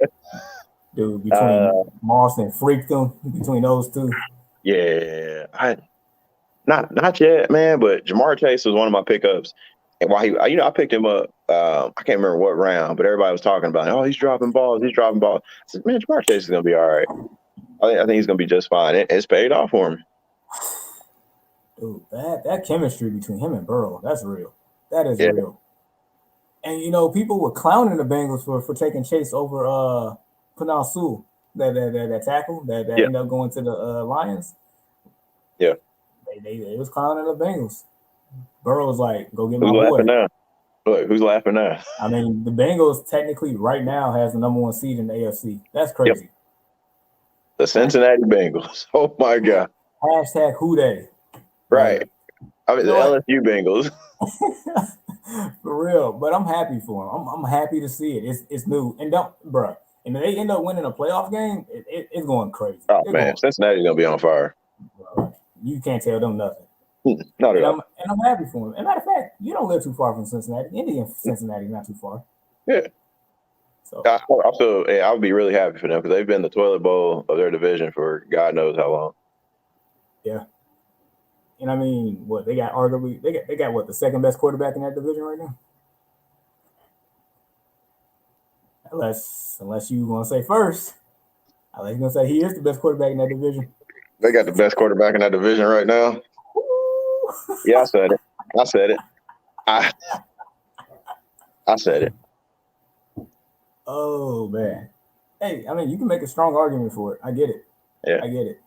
Dude, between Moss and Freakdom, between those two. Yeah. Not yet, man, but Jamar Chase was one of my pickups. And while I picked him up, I can't remember what round, but everybody was talking about, oh, he's dropping balls. I said, man, Jamar Chase is going to be all right. I think he's going to be just fine. It's paid off for him. Dude, that chemistry between him and Burrow, that's real. That is real. And, people were clowning the Bengals for taking Chase over Penal Sewell, that tackle that ended up going to the Lions. Yeah. They was clowning the Bengals. Burrow was like, go get my boy. Laughing now? Look, who's laughing now? I mean, the Bengals technically right now has the number 1 seed in the AFC. That's crazy. Yep. The Cincinnati Bengals. Oh, my God. Hashtag who they. Right. I mean, the LSU Bengals. For real. But I'm happy for them. I'm happy to see it. It's new. And and if they end up winning a playoff game, it's going crazy. Oh, man. Cincinnati's going to be on fire. Bro, you can't tell them nothing. Not at all. And I'm happy for them. As a matter of fact, you don't live too far from Cincinnati. Indian Cincinnati, not too far. Yeah. So I'll be really happy for them because they've been the toilet bowl of their division for God knows how long. Yeah. And I mean, they got arguably they got the second best quarterback in that division right now. Unless you want to say first, unless you're gonna say he is the best quarterback in that division. They got the best quarterback in that division right now. Yeah, I said it. I said it. Oh man. Hey, I mean, you can make a strong argument for it. I get it. Yeah. I get it.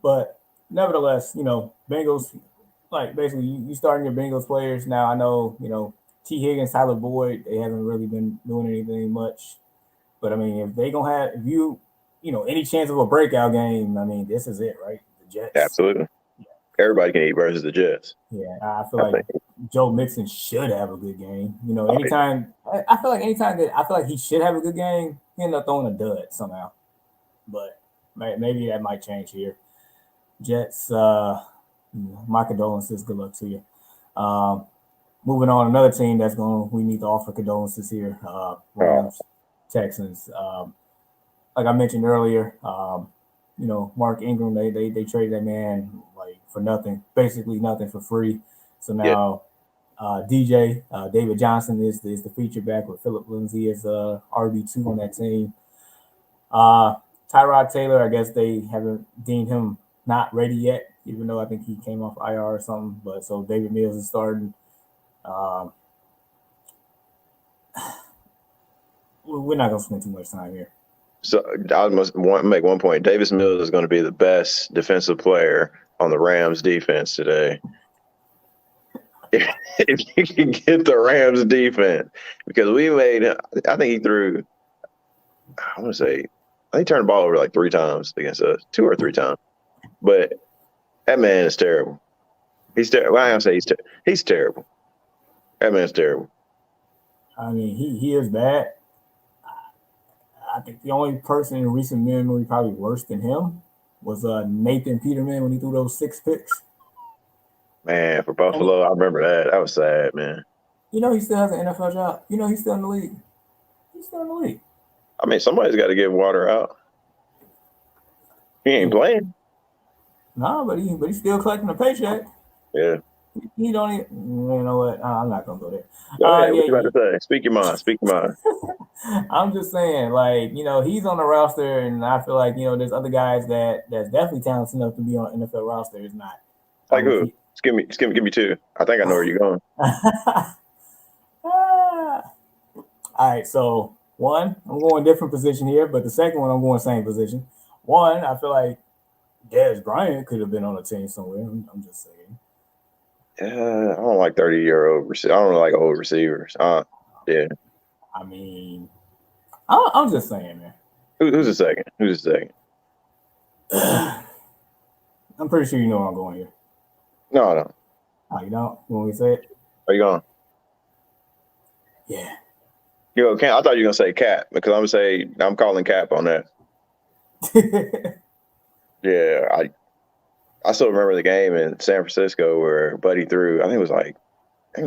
But nevertheless, Bengals, basically you starting your Bengals players now. I know, T. Higgins, Tyler Boyd, they haven't really been doing anything much. But I mean, if they gonna have any chance of a breakout game, I mean, this is it, right? The Jets. Absolutely. Yeah. Everybody can eat versus the Jets. Yeah, I feel like Joe Mixon should have a good game. I feel like he should have a good game, he ended up throwing a dud somehow. But maybe that might change here. Jets, my condolences. Good luck to you. Moving on, another team we need to offer condolences here. Rams, Texans. Like I mentioned earlier, Mark Ingram, they traded that man for nothing, basically nothing for free. So now DJ David Johnson is the feature back with Philip Lindsay as RB2 on that team. Tyrod Taylor, I guess they haven't deemed him not ready yet, even though I think he came off IR or something. But so David Mills is starting. We're not going to spend too much time here. So I must make one point. Davis Mills is going to be the best defensive player on the Rams defense today. If you can get the Rams defense, because I think he threw, I want to say, I think he turned the ball over like 3 times against us, 2 or 3 times. But that man is terrible. He's terrible. Well, I don't say he's terrible. That man's terrible. I mean, he is bad. I think the only person in recent memory probably worse than him was Nathan Peterman when he threw those 6 picks. Man, for Buffalo, I remember that. That was sad, man. You know he still has an NFL job. You know he's still in the league. He's still in the league. I mean, somebody's got to get water out. He ain't playing. No, but he's still collecting a paycheck. Yeah. He don't even. You know what? I'm not gonna go there. Go ahead. What you about to say? Speak your mind. Speak your mind. I'm just saying, like, he's on the roster, and I feel like there's other guys that's definitely talented enough to be on an NFL roster. It's not. Like who? Just give me 2. I think I know where you're going. All right, so one, I'm going different position here, but the second one, I'm going same position. One, I feel like Dez Bryant could have been on a team somewhere. I'm just saying. I don't like 30-year-old receivers. I don't like old receivers. Yeah. I mean, I'm just saying, man. Who's the second? Who's the second? I'm pretty sure you know where I'm going here. No, I don't. Oh, you don't? You want me to say it? Are you going? Yeah. I thought you were gonna say Cap, because I'm calling Cap on that. Yeah, I still remember the game in San Francisco where Buddy threw. I think it was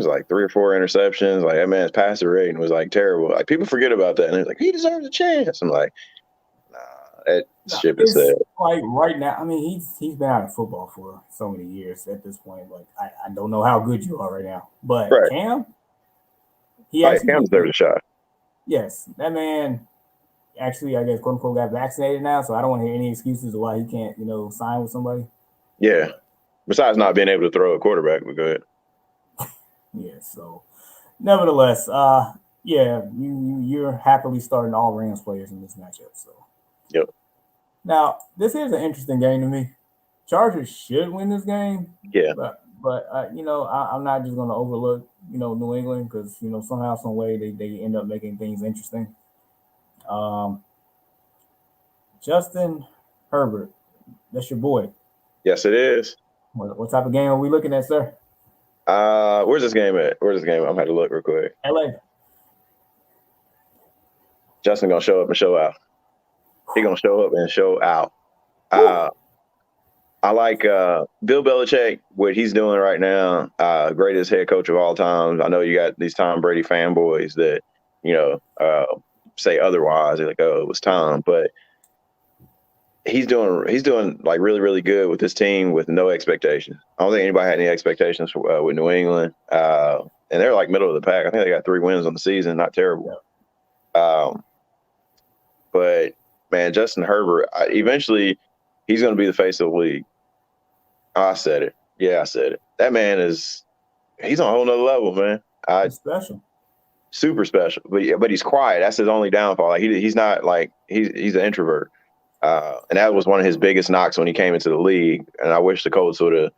like 3 or 4 interceptions. Like, that man's passer rating was like terrible. Like, people forget about that, and they're like, he deserves a chance. I'm like, nah, that ship is sad. Like right now, I mean, he's been out of football for so many years at this point. Like, I don't know how good you are right now, but Right. Cam, Cam deserves a shot. Yes, that man actually, I guess, quote unquote, got vaccinated now, so I don't want to hear any excuses of why he can't, sign with somebody. Yeah. Besides not being able to throw a quarterback, but go ahead. Yeah. So, nevertheless, you're happily starting all Rams players in this matchup. So. Yep. Now, this is an interesting game to me. Chargers should win this game. Yeah. But I'm not just going to overlook, New England, because, somehow, some way they end up making things interesting. Justin Herbert, that's your boy. Yes, it is. What type of game are we looking at, sir? Where's this game at? I'm gonna have to look real quick. LA. Justin gonna show up and show out. He gonna show up and show out. I like Bill Belichick, what he's doing right now. Greatest head coach of all time. I know you got these Tom Brady fanboys that say otherwise. They're like, oh, it was Tom, but he's doing like really, really good with this team with no expectations. I don't think anybody had any expectations with New England, and they're like middle of the pack. I think they got 3 wins on the season, not terrible. But man, Justin Herbert, eventually he's going to be the face of the league. I said it. Yeah, I said it. That man he's on a whole nother level, man. He's special. Super special. But he's quiet. That's his only downfall. Like he's not like he's an introvert. And that was one of his biggest knocks when he came into the league. And I wish the Colts would have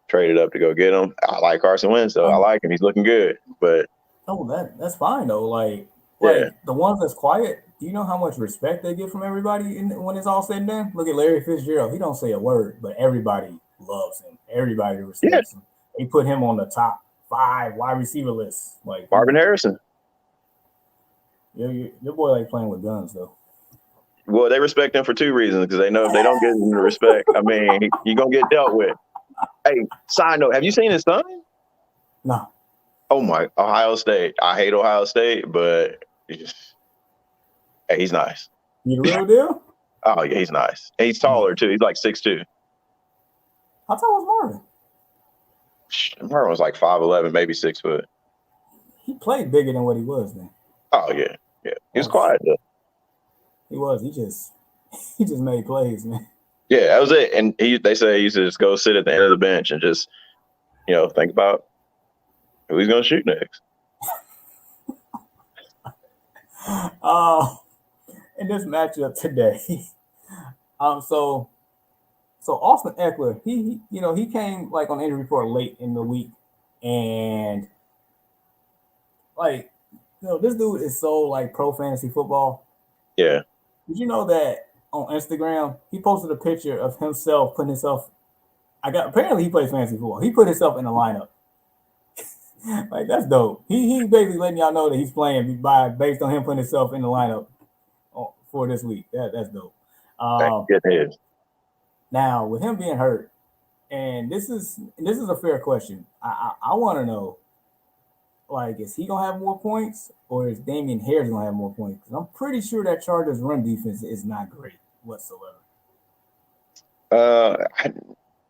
traded up to go get him. I like Carson Wentz, though. I like him. He's looking good. But that's fine though. Like the ones that's quiet, do you know how much respect they get from everybody when it's all said and done? Look at Larry Fitzgerald. He don't say a word, but everybody loves him. Everybody respects him. They put him on the top 5 wide receiver list. Like Marvin Harrison. Your boy like playing with guns though. Well, they respect him for 2 reasons, because they know if they don't get him the respect, I mean, you're going to get dealt with. Hey, side note, have you seen his son? No. Oh, my. Ohio State. I hate Ohio State, but hey, he's nice. You the real deal? Oh, yeah, he's nice. And he's taller, too. He's like 6'2". How tall was Marvin? Marvin was like 5'11", maybe 6 foot. He played bigger than what he was then. Oh, yeah. Yeah. He was quiet, though. He was. He just made plays, man. Yeah, that was it. And they say he used to just go sit at the end of the bench and just, think about who he's going to shoot next. In this matchup today, so So Austin Eckler, he came like on the injury report late in the week, and like this dude is so like pro fantasy football. Yeah. Did you know that on Instagram he posted a picture of himself putting himself? Apparently he plays fantasy football. He put himself in the lineup. Like that's dope. He basically letting y'all know that he's playing based on him putting himself in the lineup for this week. That's dope. Good head. Now with him being hurt, and this is a fair question. I want to know, like, is he gonna have more points or is Damian Harris gonna have more points? Because I'm pretty sure that Chargers run defense is not great whatsoever.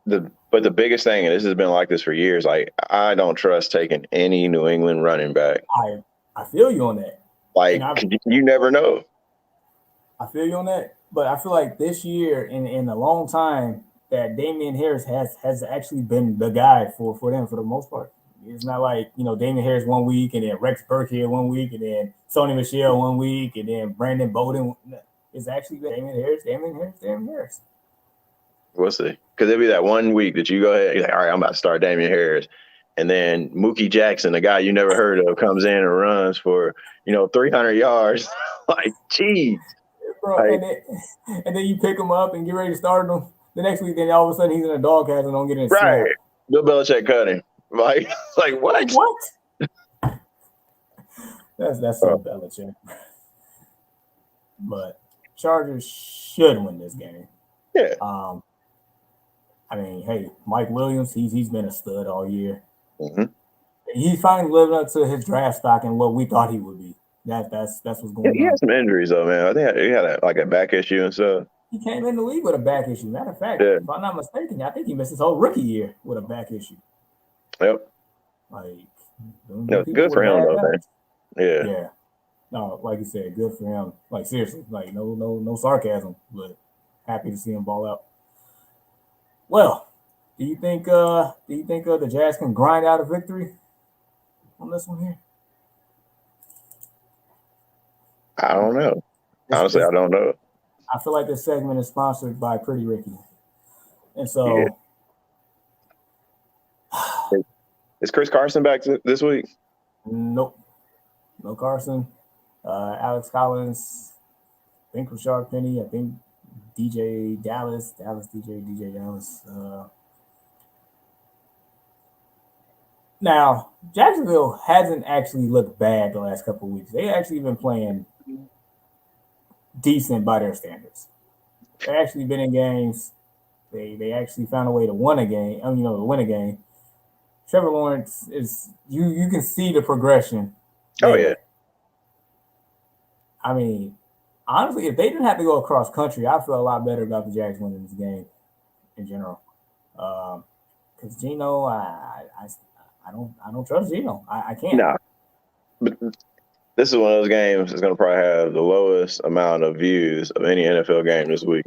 But the biggest thing, and this has been like this for years, like I don't trust taking any New England running back. I feel you on that. Like you never know. I feel you on that, but I feel like this year in a long time that Damian Harris has actually been the guy for them for the most part. It's not like Damian Harris 1 week and then Rex Burkhead 1 week and then Sony Michel 1 week and then Brandon Bowden. It's actually Damian Harris. We'll see. Because it'll be that 1 week that you go ahead, you're like, all right, I'm about to start Damian Harris. And then Mookie Jackson, a guy you never heard of, comes in and runs for, 300 yards. Like, geez. Bro, like, and then you pick him up and get ready to start him. The next week, then all of a sudden he's in a doghouse and don't get in a snap. Right. Bill Belichick cut him. Like what? Like, what? That's so Belichick. But Chargers should win this game. Yeah. I mean, hey, Mike Williams, he's been a stud all year. Mm-hmm. He's finally living up to his draft stock and what we thought he would be. That's what's going on. He had some injuries though, man. I think he had a back issue and stuff. He came in the league with a back issue. Matter of fact, if I'm not mistaken, I think he missed his whole rookie year with a back issue. Yep. Like, good for him though, man. Yeah. Yeah. No, like you said, good for him. Like seriously, like no sarcasm, but happy to see him ball out. Well, do you think the Jazz can grind out a victory on this one here? I don't know. Honestly, I don't know. I feel like this segment is sponsored by Pretty Ricky. And so is Chris Carson back this week? Nope. No Carson. Alex Collins, I think Rashard Penny, I think DJ Dallas. Now, Jacksonville hasn't actually looked bad the last couple of weeks. They actually been playing decent by their standards. They actually been in games. They actually found a way to win a game. To win a game. Trevor Lawrence is you can see the progression. Oh yeah. I mean, honestly, if they didn't have to go across country, I feel a lot better about the Jags winning this game in general. Because Geno, I don't trust Geno. I can't. Nah. But this is one of those games that's going to probably have the lowest amount of views of any NFL game this week.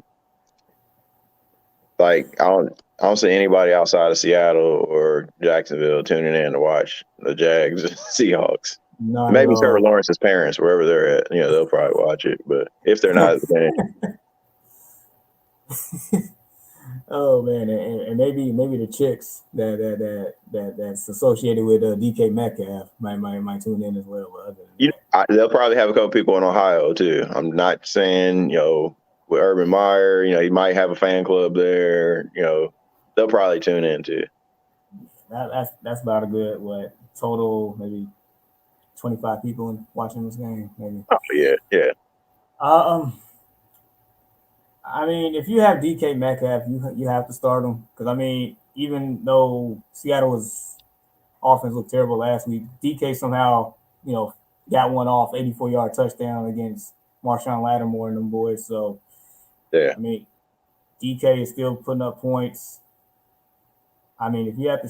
Like I don't see anybody outside of Seattle or Jacksonville tuning in to watch the Jags Seahawks. No, maybe Trevor Lawrence's parents, wherever they're at, they'll probably watch it. But if they're not, oh man, and maybe the chicks that's associated with DK Metcalf might tune in as well. They'll probably have a couple people in Ohio too. I'm not saying with Urban Meyer, he might have a fan club there. They'll probably tune in too. That's about a good total maybe 25 people watching this game, maybe. Oh yeah. I mean, if you have DK Metcalf, you have to start him because I mean, even though Seattle's offense looked terrible last week, DK somehow got one off 84-yard touchdown against Marshawn Lattimore and them boys. So yeah, I mean, DK is still putting up points. I mean, if you have to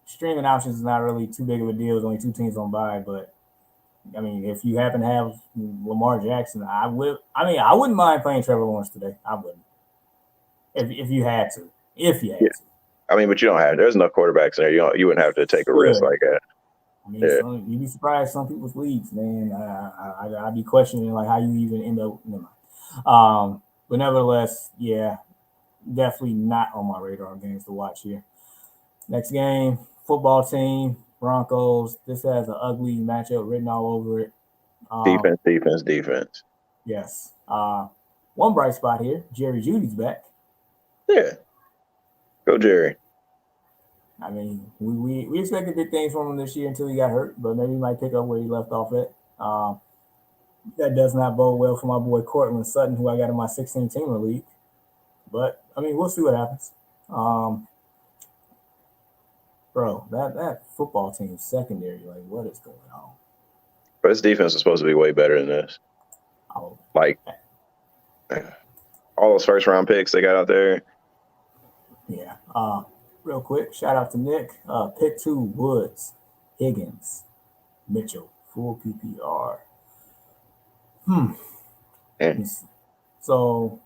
streaming options is not really too big of a deal. There's only two teams on bye, but I mean, if you happen to have Lamar Jackson, I wouldn't mind playing Trevor Lawrence today. I wouldn't. If you had to. I mean, but you don't have. There's enough quarterbacks there. You wouldn't have to take a risk like that. I mean, you'd be surprised some people's leagues, man. I'd be questioning like how you even end up. But nevertheless, yeah, definitely not on my radar games to watch here. Next game, football team, Broncos. This has an ugly matchup written all over it. Defense. Yes. One bright spot here, Jerry Judy's back. Yeah. Go Jerry. I mean, we expected big things from him this year until he got hurt, but maybe he might pick up where he left off at. That does not bode well for my boy Cortland Sutton, who I got in my 16-teamer league. But I mean, we'll see what happens. Bro, that football team secondary, like, what is going on? But his defense is supposed to be way better than this. Oh, like all those first round picks they got out there. Yeah. Real quick, shout out to Nick. Pick 2, Woods, Higgins, Mitchell, full PPR. Yeah. So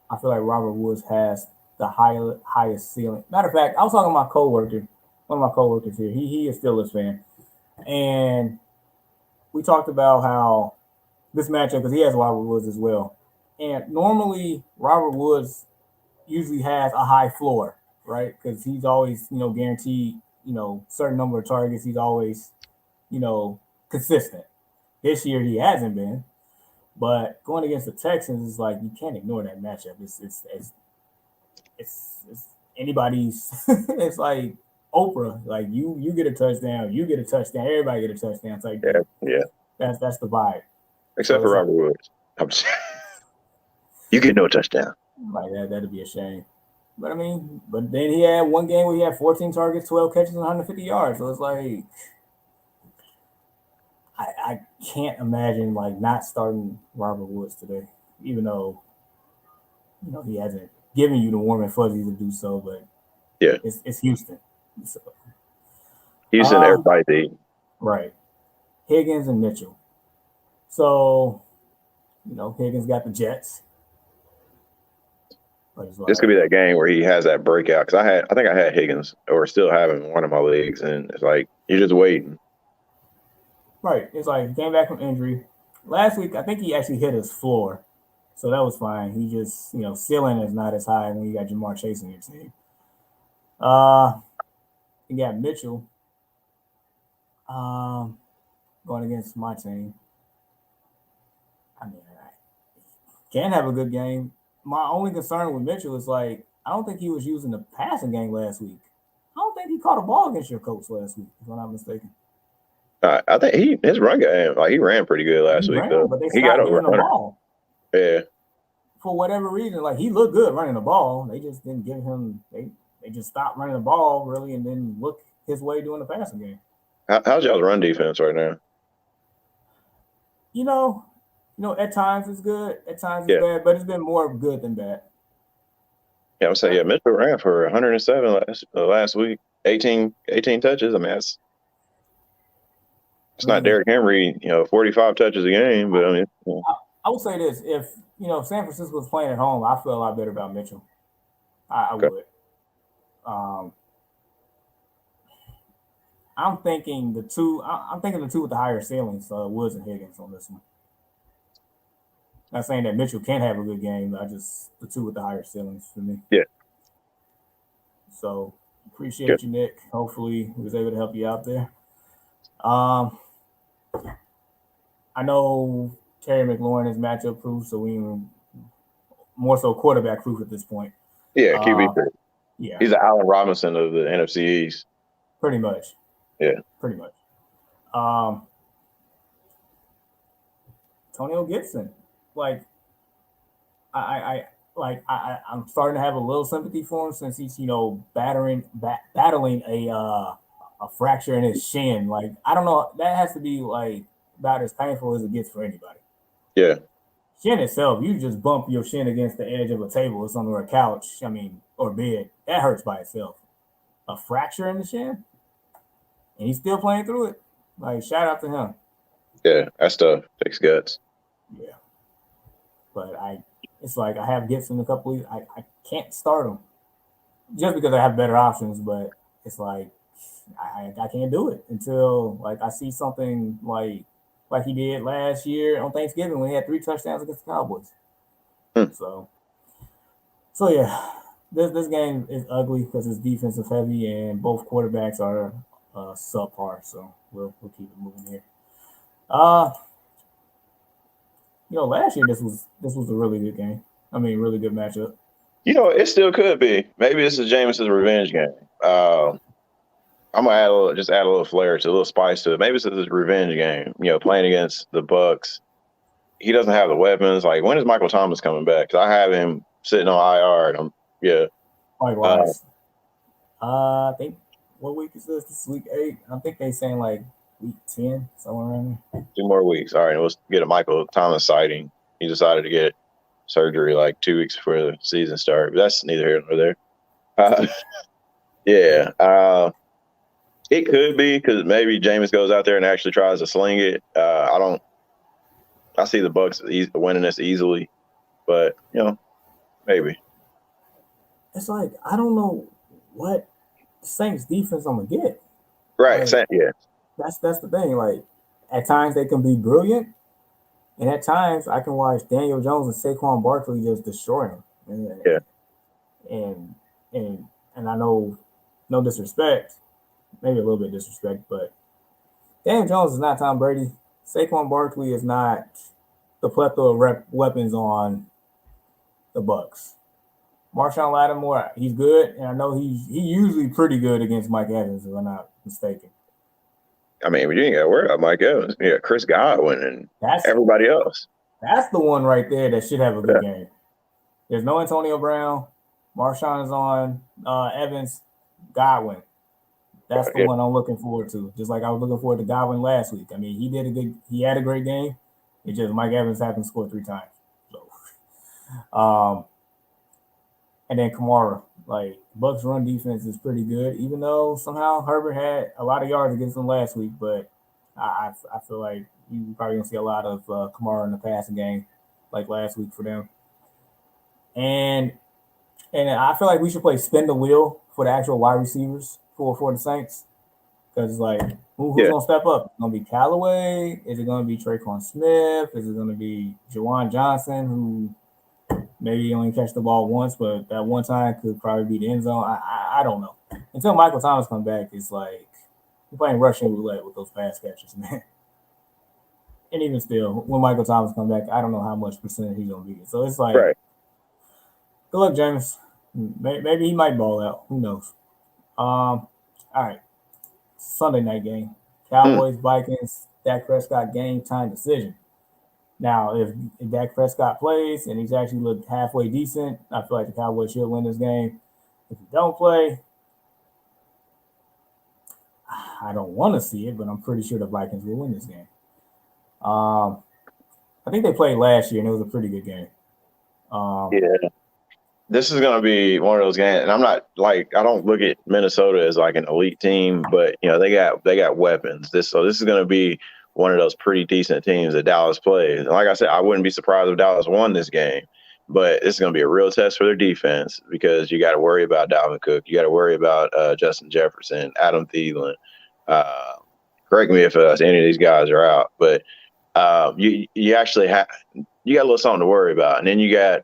I feel like Robert Woods has the highest ceiling. Matter of fact, I was talking to my coworker, one of my coworkers here. He is still a fan, and we talked about how this matchup, because he has Robert Woods as well, and normally Robert Woods usually has a high floor, right? Because he's always, guaranteed, certain number of targets. He's always, consistent. This year he hasn't been, but going against the Texans is like you can't ignore that matchup. It's anybody's. It's like Oprah. Like you get a touchdown, you get a touchdown, everybody get a touchdown. It's like yeah. That's the vibe. Except for Robert Woods. You get no touchdown. Like that'd be a shame. But I mean, but then he had one game where he had 14 targets, 12 catches, and 150 yards. So it's like I can't imagine like not starting Robert Woods today, even though he hasn't given you the warm and fuzzy to do so. But yeah, it's Houston. So, Houston, everybody beat. Right. Higgins and Mitchell. So Higgins got the Jets. This could be that game where he has that breakout. Because I think I had Higgins, or still have him in one of my leagues, and it's like you're just waiting. Right. It's like he came back from injury. Last week, I think he actually hit his floor, so that was fine. He just, ceiling is not as high when you got Jamar chasing your team. You got Mitchell, going against my team. I mean, I can have a good game. My only concern with Mitchell is like I don't think he was using the passing game last week. I don't think he caught a ball against your coach last week, if I'm not mistaken. I think his run game, like he ran pretty good last week. But they stopped giving the ball. Yeah. For whatever reason, like he looked good running the ball. They just didn't give him. They just stopped running the ball really, and then look his way doing the passing game. How's y'all's run defense right now? At times it's good, at times it's bad, but it's been more good than bad. Yeah, I'm saying, Mitchell ran for 107 last week, 18 touches. I mean, it's not Derrick Henry, 45 touches a game, but I mean. I would say this: if San Francisco was playing at home, I feel a lot better about Mitchell. I would. I'm thinking the two with the higher ceilings, Woods and Higgins on this one. Not saying that Mitchell can't have a good game, but the two with the higher ceilings for me. Yeah. So appreciate you, Nick. Hopefully we was able to help you out there. I know Terry McLaurin is matchup proof, so we more so quarterback proof at this point. Yeah, QB proof. Yeah. He's the Allen Robinson of the NFC East. Pretty much. Yeah. Pretty much. Antonio Gibson. Like I'm starting to have a little sympathy for him since he's battling a fracture in his shin. Like I don't know, that has to be like about as painful as it gets for anybody. Yeah. Shin itself, you just bump your shin against the edge of a table or something, or a couch, or bed. That hurts by itself. A fracture in the shin, and he's still playing through it. Like shout out to him. Yeah, that's tough. Takes guts. Yeah. But it's like I have Gibson a couple weeks. I can't start him just because I have better options, but it's like I can't do it until like I see something like he did last year on Thanksgiving when he had 3 touchdowns against the Cowboys. So yeah, this game is ugly because it's defensive heavy and both quarterbacks are subpar. So we'll keep it moving here. Uh, last year this was a really good game. I mean, really good matchup. It still could be. Maybe this is Jameis's revenge game. I'm gonna add a little flair to a little spice to it. Maybe this is his revenge game. Playing against the Bucks. He doesn't have the weapons. Like, when is Michael Thomas coming back? Because I have him sitting on IR. And yeah. Likewise. I think what week is this? This is week 8. I think they saying like week 10, somewhere around there. 2 more weeks. All right, let's get a Michael Thomas sighting. He decided to get surgery like 2 weeks before the season started. But that's neither here nor there. Yeah. It could be because maybe Jameis goes out there and actually tries to sling it. I see the Bucks winning this easily, but maybe. It's like I don't know what Saints defense I'm gonna get. Right. Like, Yeah. That's the thing. Like at times they can be brilliant, and at times I can watch Daniel Jones and Saquon Barkley just destroy him. Yeah. And I know, no disrespect, maybe a little bit disrespect, but Daniel Jones is not Tom Brady. Saquon Barkley is not the plethora of weapons on the Bucks. Marshawn Lattimore, he's good, and I know he's usually pretty good against Mike Evans, if I'm not mistaken. I mean, you ain't got to worry about Mike Evans. Yeah, Chris Godwin and everybody else. That's the one right there that should have a good game. There's no Antonio Brown. Marshawn is on Evans, Godwin. That's the one I'm looking forward to. Just like I was looking forward to Godwin last week. I mean, he had a great game. It's just Mike Evans happened to score 3 times. So, and then Kamara, like Bucks run defense is pretty good, even though somehow Herbert had a lot of yards against them last week. But I feel like you probably gonna see a lot of Kamara in the passing game, like last week for them. And I feel like we should play spin the wheel for the actual wide receivers for the Saints, because it's like who's gonna step up? It's gonna be Callaway? Is it gonna be Traquan Smith? Is it gonna be Jawan Johnson, who maybe only catch the ball once, but that one time could probably be the end zone? I don't know. Until Michael Thomas comes back, it's like you're playing Russian roulette with those pass catches, man. And even still, when Michael Thomas comes back, I don't know how much percentage he's gonna be. So it's like, good luck, James. Maybe he might ball out. Who knows? All right. Sunday night game. Cowboys, Vikings, Dak Prescott game time decision. Now, if Dak Prescott plays and he's actually looked halfway decent, I feel like the Cowboys should win this game. If he don't play, I don't want to see it, but I'm pretty sure the Vikings will win this game. I think they played last year, and it was a pretty good game. Yeah. This is going to be one of those games, and I'm not I don't look at Minnesota as like an elite team, but they got weapons. This is going to be one of those pretty decent teams that Dallas plays. And like I said, I wouldn't be surprised if Dallas won this game, but it's going to be a real test for their defense because you got to worry about Dalvin Cook, you got to worry about Justin Jefferson, Adam Thielen. Correct me if any of these guys are out, but you actually got a little something to worry about, and then you got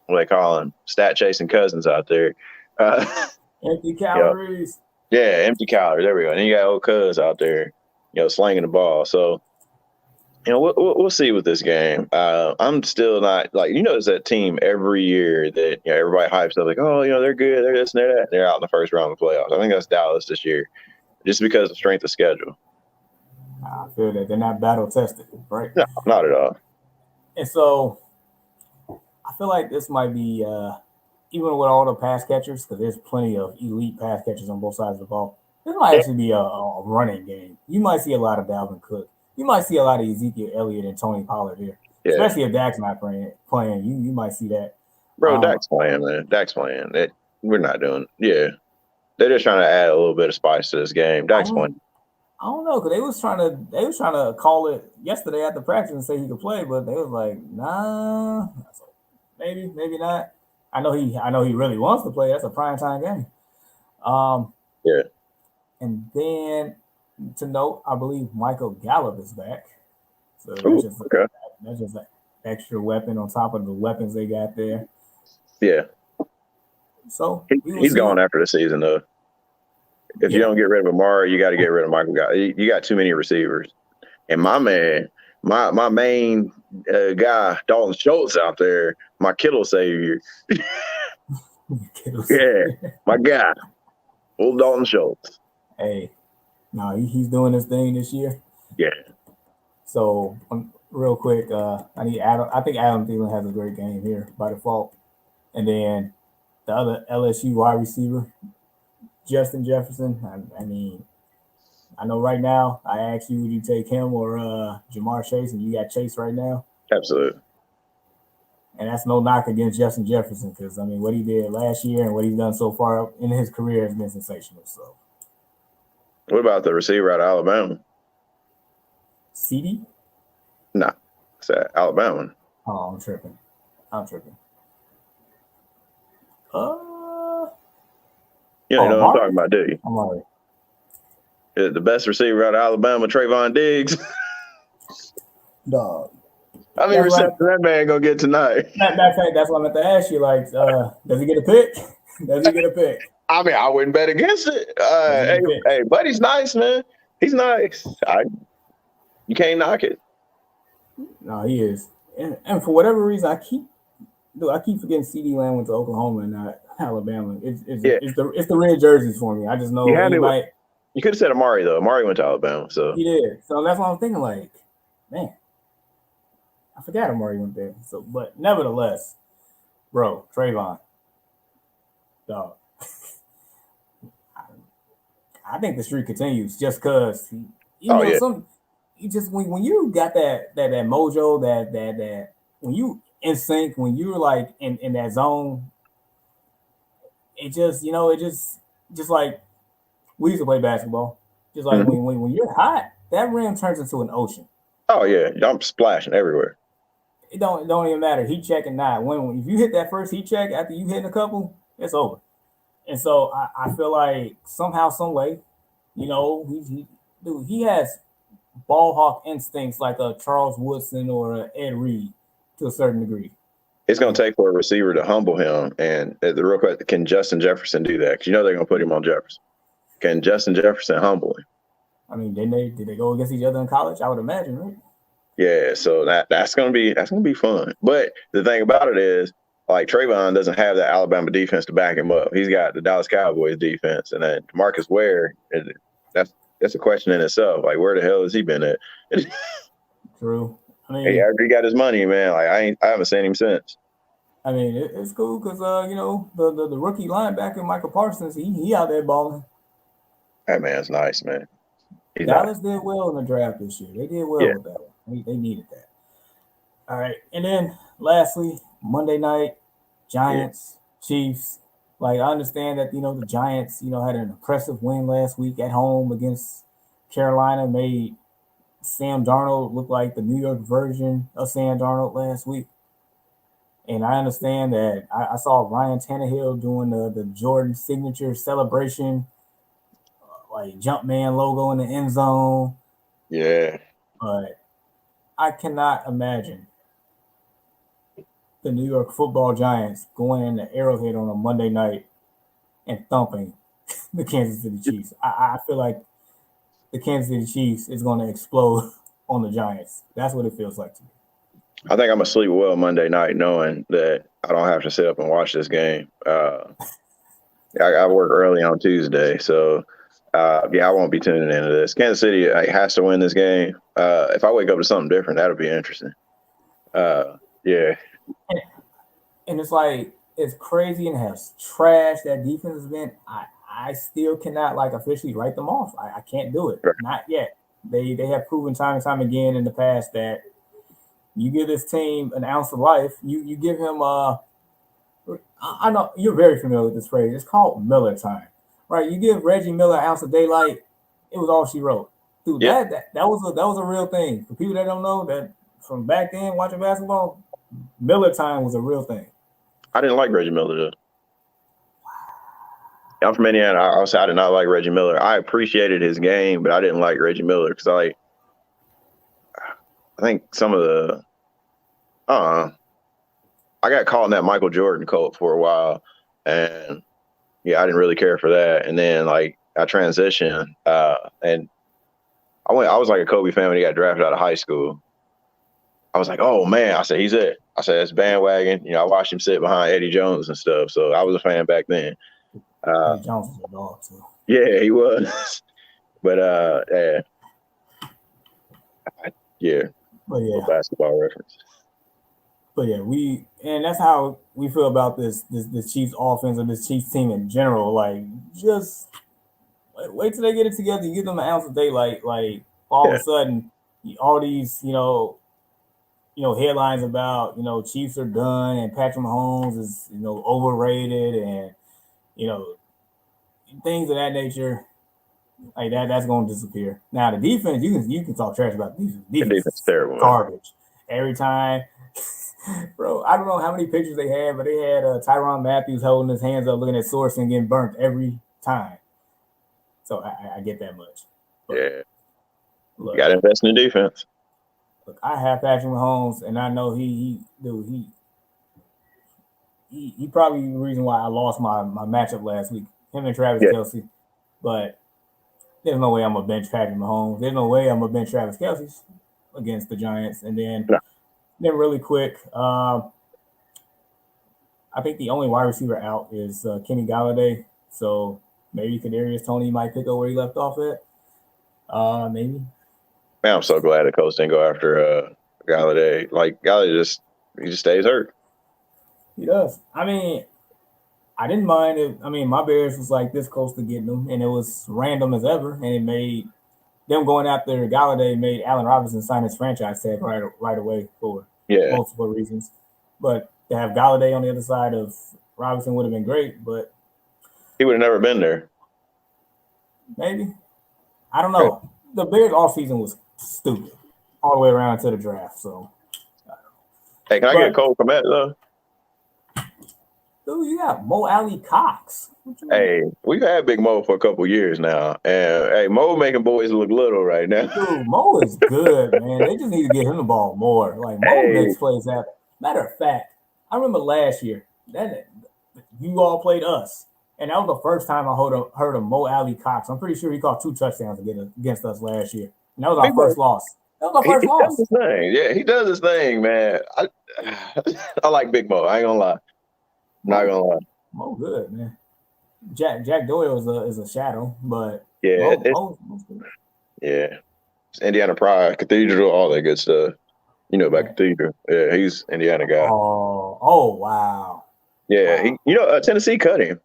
what they call him, stat chasing Cousins out there. Empty calories. Empty calories. There we go. And then you got old Cuz out there, slinging the ball. So, we'll see with this game. I'm still not there's that team every year that everybody hypes up like, oh, they're good, they're this and they're that. They're out in the first round of the playoffs. I think that's Dallas this year, just because of strength of schedule. I feel that they're not battle tested, right? No, not at all. And so I feel like this might be, even with all the pass catchers, because there's plenty of elite pass catchers on both sides of the ball, this might actually be a running game. You might see a lot of Dalvin Cook. You might see a lot of Ezekiel Elliott and Tony Pollard here, especially if Dak's not playing. You might see that. Bro, Dak's playing, man. Dak's playing. We're not doing. Yeah, they're just trying to add a little bit of spice to this game. Dak's playing. I don't know, because they was trying to call it yesterday after practice and say he could play, but they was like, nah. Maybe not. I know he really wants to play. That's a primetime game. And then to note, I believe Michael Gallup is back. So that's just extra weapon on top of the weapons they got there. Yeah. So He's gone after the season, though. If you don't get rid of Amari, you got to get rid of Michael Guy. You got too many receivers. And my man, my main guy, Dalton Schultz out there, my Kittle savior. Yeah, my guy, old Dalton Schultz. Hey, no, he's doing his thing this year. Yeah. So real quick, I need Adam. I think Adam Thielen has a great game here by default, and then the other LSU wide receiver, Justin Jefferson. I mean, I know right now I asked you, would you take him or Jamar Chase, and you got Chase right now. Absolutely. And that's no knock against Justin Jefferson because, I mean, what he did last year and what he's done so far in his career has been sensational. So, what about the receiver out of Alabama? CD? Nah, it's Alabama. Oh, I'm tripping. You know what I'm talking about, do you? I'm all right. The best receiver out of Alabama, Trayvon Diggs. Dog. How many receptions that man gonna get tonight? Matter of fact, that's what I meant to ask you. Like, does he get a pick? Does he get a pick? I mean, I wouldn't bet against it. Hey, buddy's nice, man. He's nice. You can't knock it. No, he is. And for whatever reason, I keep forgetting CD Lamb went to Oklahoma and not Alabama. It's the red jerseys for me. I just know you could have said Amari though. Amari went to Alabama, so he did. So that's what I'm thinking. Like, man, I forgot Amari went there. So, but nevertheless, bro, Trayvon, dog. I think the streak continues just because when you got that mojo, that when you in sync, when you're like in that zone, it just like we used to play basketball. Just like when you're hot, that rim turns into an ocean. Oh yeah, I'm splashing everywhere. It don't even matter. Heat check or not. When if you hit that first heat check after you hitting a couple, it's over. And so I feel like somehow, some way, he has ball hawk instincts like a Charles Woodson or a Ed Reed to a certain degree. It's going to take for a receiver to humble him. And the real question, can Justin Jefferson do that? Because they're going to put him on Jefferson. Can Justin Jefferson humble him? I mean, did they go against each other in college? I would imagine, right? Yeah, so that's gonna be fun. But the thing about it is, like, Trayvon doesn't have that Alabama defense to back him up. He's got the Dallas Cowboys defense, and then Marcus Ware. That's a question in itself. Like, where the hell has he been at? True. I mean, after he got his money, man, like I haven't seen him since. I mean, it's cool because the rookie linebacker Michael Parsons, he out there balling. That man's nice, man. Dallas did well in the draft this year. They did well with that one. They needed that. All right. And then lastly, Monday night, Giants, Chiefs. Like, I understand that, the Giants, had an impressive win last week at home against Carolina, made Sam Darnold look like the New York version of Sam Darnold last week. And I understand that I saw Ryan Tannehill doing the Jordan signature celebration, like Jumpman logo in the end zone. Yeah. But I cannot imagine the New York Football Giants going into Arrowhead on a Monday night and thumping the Kansas City Chiefs. I feel like the Kansas City Chiefs is going to explode on the Giants. That's what it feels like to me. I think I'm going to sleep well Monday night knowing that I don't have to sit up and watch this game. I work early on Tuesday, so I won't be tuning into this. Kansas City has to win this game. If I wake up to something different, that'll be interesting. Yeah. And it's like, it's crazy and has trash that defense has been. I still cannot officially write them off. I can't do it. Right. Not yet. They have proven time and time again in the past that you give this team an ounce of life. You give him I know you're very familiar with this phrase. It's called Miller time. Right, you give Reggie Miller an ounce of daylight, it was all she wrote. Dude, that was a real thing. For people that don't know, that from back then watching basketball, Miller time was a real thing. I didn't like Reggie Miller though. I'm from Indiana. I did not like Reggie Miller. I appreciated his game, but I didn't like Reggie Miller because I think some of I got caught in that Michael Jordan cult for a while, and yeah, I didn't really care for that. And then like I transitioned, and I was like a Kobe fan when he got drafted out of high school. I was like, oh man, I said he's it. I said it's bandwagon. I watched him sit behind Eddie Jones and stuff, so I was a fan back then. Eddie Jones was a dog too. Yeah, he was. But yeah, But yeah, basketball reference. but yeah, and that's how we feel about this Chiefs offense or this Chiefs team in general. Like, just wait till they get it together. You give them an ounce of daylight. Like all of Yeah, a sudden, all these headlines about Chiefs are done and Patrick Mahomes is overrated and you know things of that nature. Like that's going to disappear. Now the defense, you can talk trash about the defense. the Defense defense is is terrible, man. garbage every time. Bro, I don't know how many pictures they had, but they had Tyrann Matthews holding his hands up, looking at source and getting burnt every time. So I get that much. But Yeah, look, you got to invest in the defense. look, I have Patrick Mahomes, and I know he probably the reason why I lost my matchup last week. Him and Travis Yeah, Kelce, but there's no way I'm gonna bench Patrick Mahomes. There's no way I'm gonna bench Travis Kelce against the Giants. And then no, really quick, I think the only wide receiver out is Kenny Galladay. So maybe Kadarius Toney might pick up where he left off at. Maybe. man, I'm so glad the coach didn't go after Galladay. Like Galladay just stays hurt. He does. I mean, I didn't mind it. I mean, my Bears was like this close to getting them, and it was random as ever, and it made them going after Galladay made Allen Robinson sign his franchise tag right away for Yeah, multiple reasons. But to have Galladay on the other side of Robinson would have been great, but he would have never been there. maybe. I don't know. The Bears offseason was stupid all the way around to the draft. So, Hey, can I get Cole Komet though? dude, you got Mo Alley Cox. Hey, we've had Big Mo for a couple years now, and hey, Mo making boys look little right now. Dude, Mo is good, man. They just need to get him the ball more. Like Mo Hey, makes plays happen. Matter of fact, I remember last year that you all played us, and that was the first time I heard of Mo Alley Cox. I'm pretty sure he caught 2 touchdowns against us last year, and that was our Big Mo, first loss. That was our first he does loss. his thing. Yeah, he does his thing, man. I like Big Mo. I ain't gonna lie. Not gonna lie. Mo good, man. Jack Doyle is a shadow, but Yeah, Mo's good. yeah. It's Indiana Pride, Cathedral, all that good stuff. You know about Cathedral. Yeah, he's Indiana guy. Oh wow. Yeah, wow. Tennessee cut him.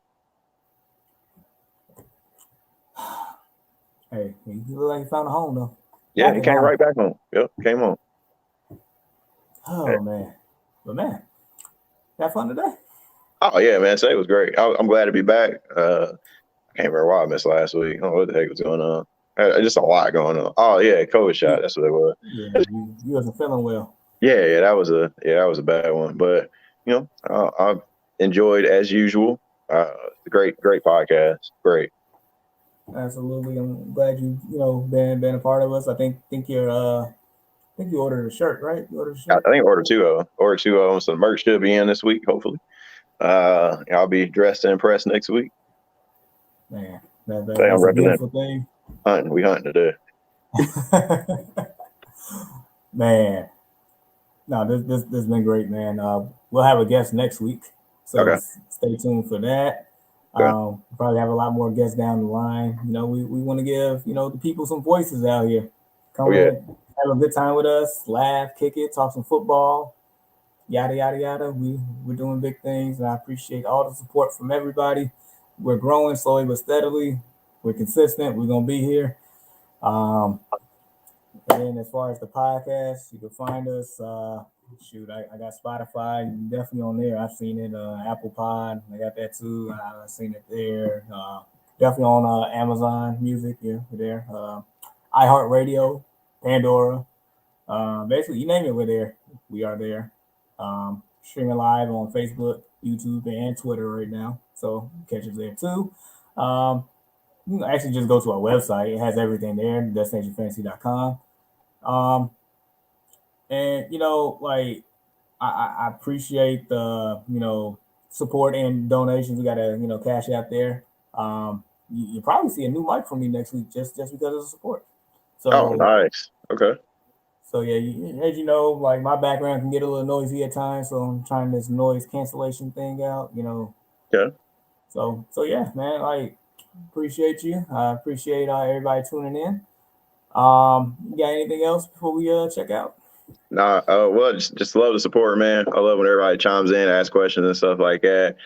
Hey, he looked like he found a home though. Yeah, he came right back home. Yep, came home. Oh man, but man, had fun today. Oh yeah, man, today was great. I'm glad to be back. I can't remember why I missed last week. I don't know what the heck was going on. Just a lot going on. Oh yeah, COVID shot. That's what it was. Yeah, you wasn't feeling well. Yeah, that was a bad one. But I've enjoyed as usual. Great podcast. Great. Absolutely, I'm glad you been a part of us. I think you ordered a shirt, right? You ordered a shirt. I think order 2 So the merch should be in this week, hopefully. I'll be dressed to impress next week. Man, that's a beautiful thing. We hunting today. Man, no, this has been great, man. We'll have a guest next week, so Okay. stay tuned for that. Okay. Probably have a lot more guests down the line. We want to give the people some voices out here. Come in, have a good time with us, laugh, kick it, talk some football, yada yada yada. We're doing big things, and I appreciate all the support from everybody. We're growing slowly but steadily. We're consistent. We're gonna be here. And then as far as the podcast, you can find us. I got Spotify. You're definitely on there. I've seen it. Apple Pod, I got that too. I've seen it there. Definitely on Amazon Music. Yeah, we're there. iHeartRadio, Pandora. Basically, you name it, we're there. We are there. Streaming live on Facebook, YouTube, and Twitter right now. So catch us there too. You can actually just go to our website. It has everything there, DestinationFantasy.com. And I appreciate the support and donations. We got a cash out there. You probably see a new mic from me next week just because of the support. Oh, So nice. Okay. so yeah, as you know, like my background can get a little noisy at times, so I'm trying this noise cancellation thing out. Okay. So yeah, man, like appreciate you. I appreciate everybody tuning in. You got anything else before we check out? Nah, well, just love the support, man. I love when everybody chimes in, asks questions and stuff like that.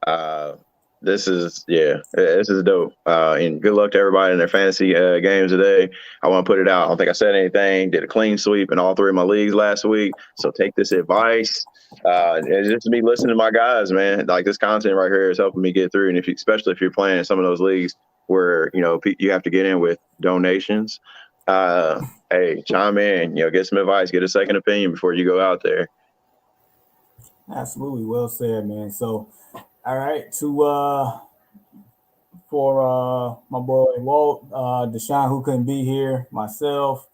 Uh, this is dope. And good luck to everybody in their fantasy games today. I want to put it out. I don't think I said anything. Did a clean sweep in all three of my leagues last week. So take this advice. And just be listening to my guys, man. Like this content right here is helping me get through. And especially if you're playing in some of those leagues where you have to get in with donations. Hey, chime in, get some advice, get a second opinion before you go out there. Absolutely, well said, man. So, all right, to for my boy Walt, Deshaun, who couldn't be here, myself,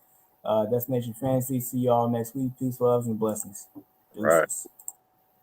Destination Fantasy. See y'all next week. Peace, loves, and blessings. Right. Deuces.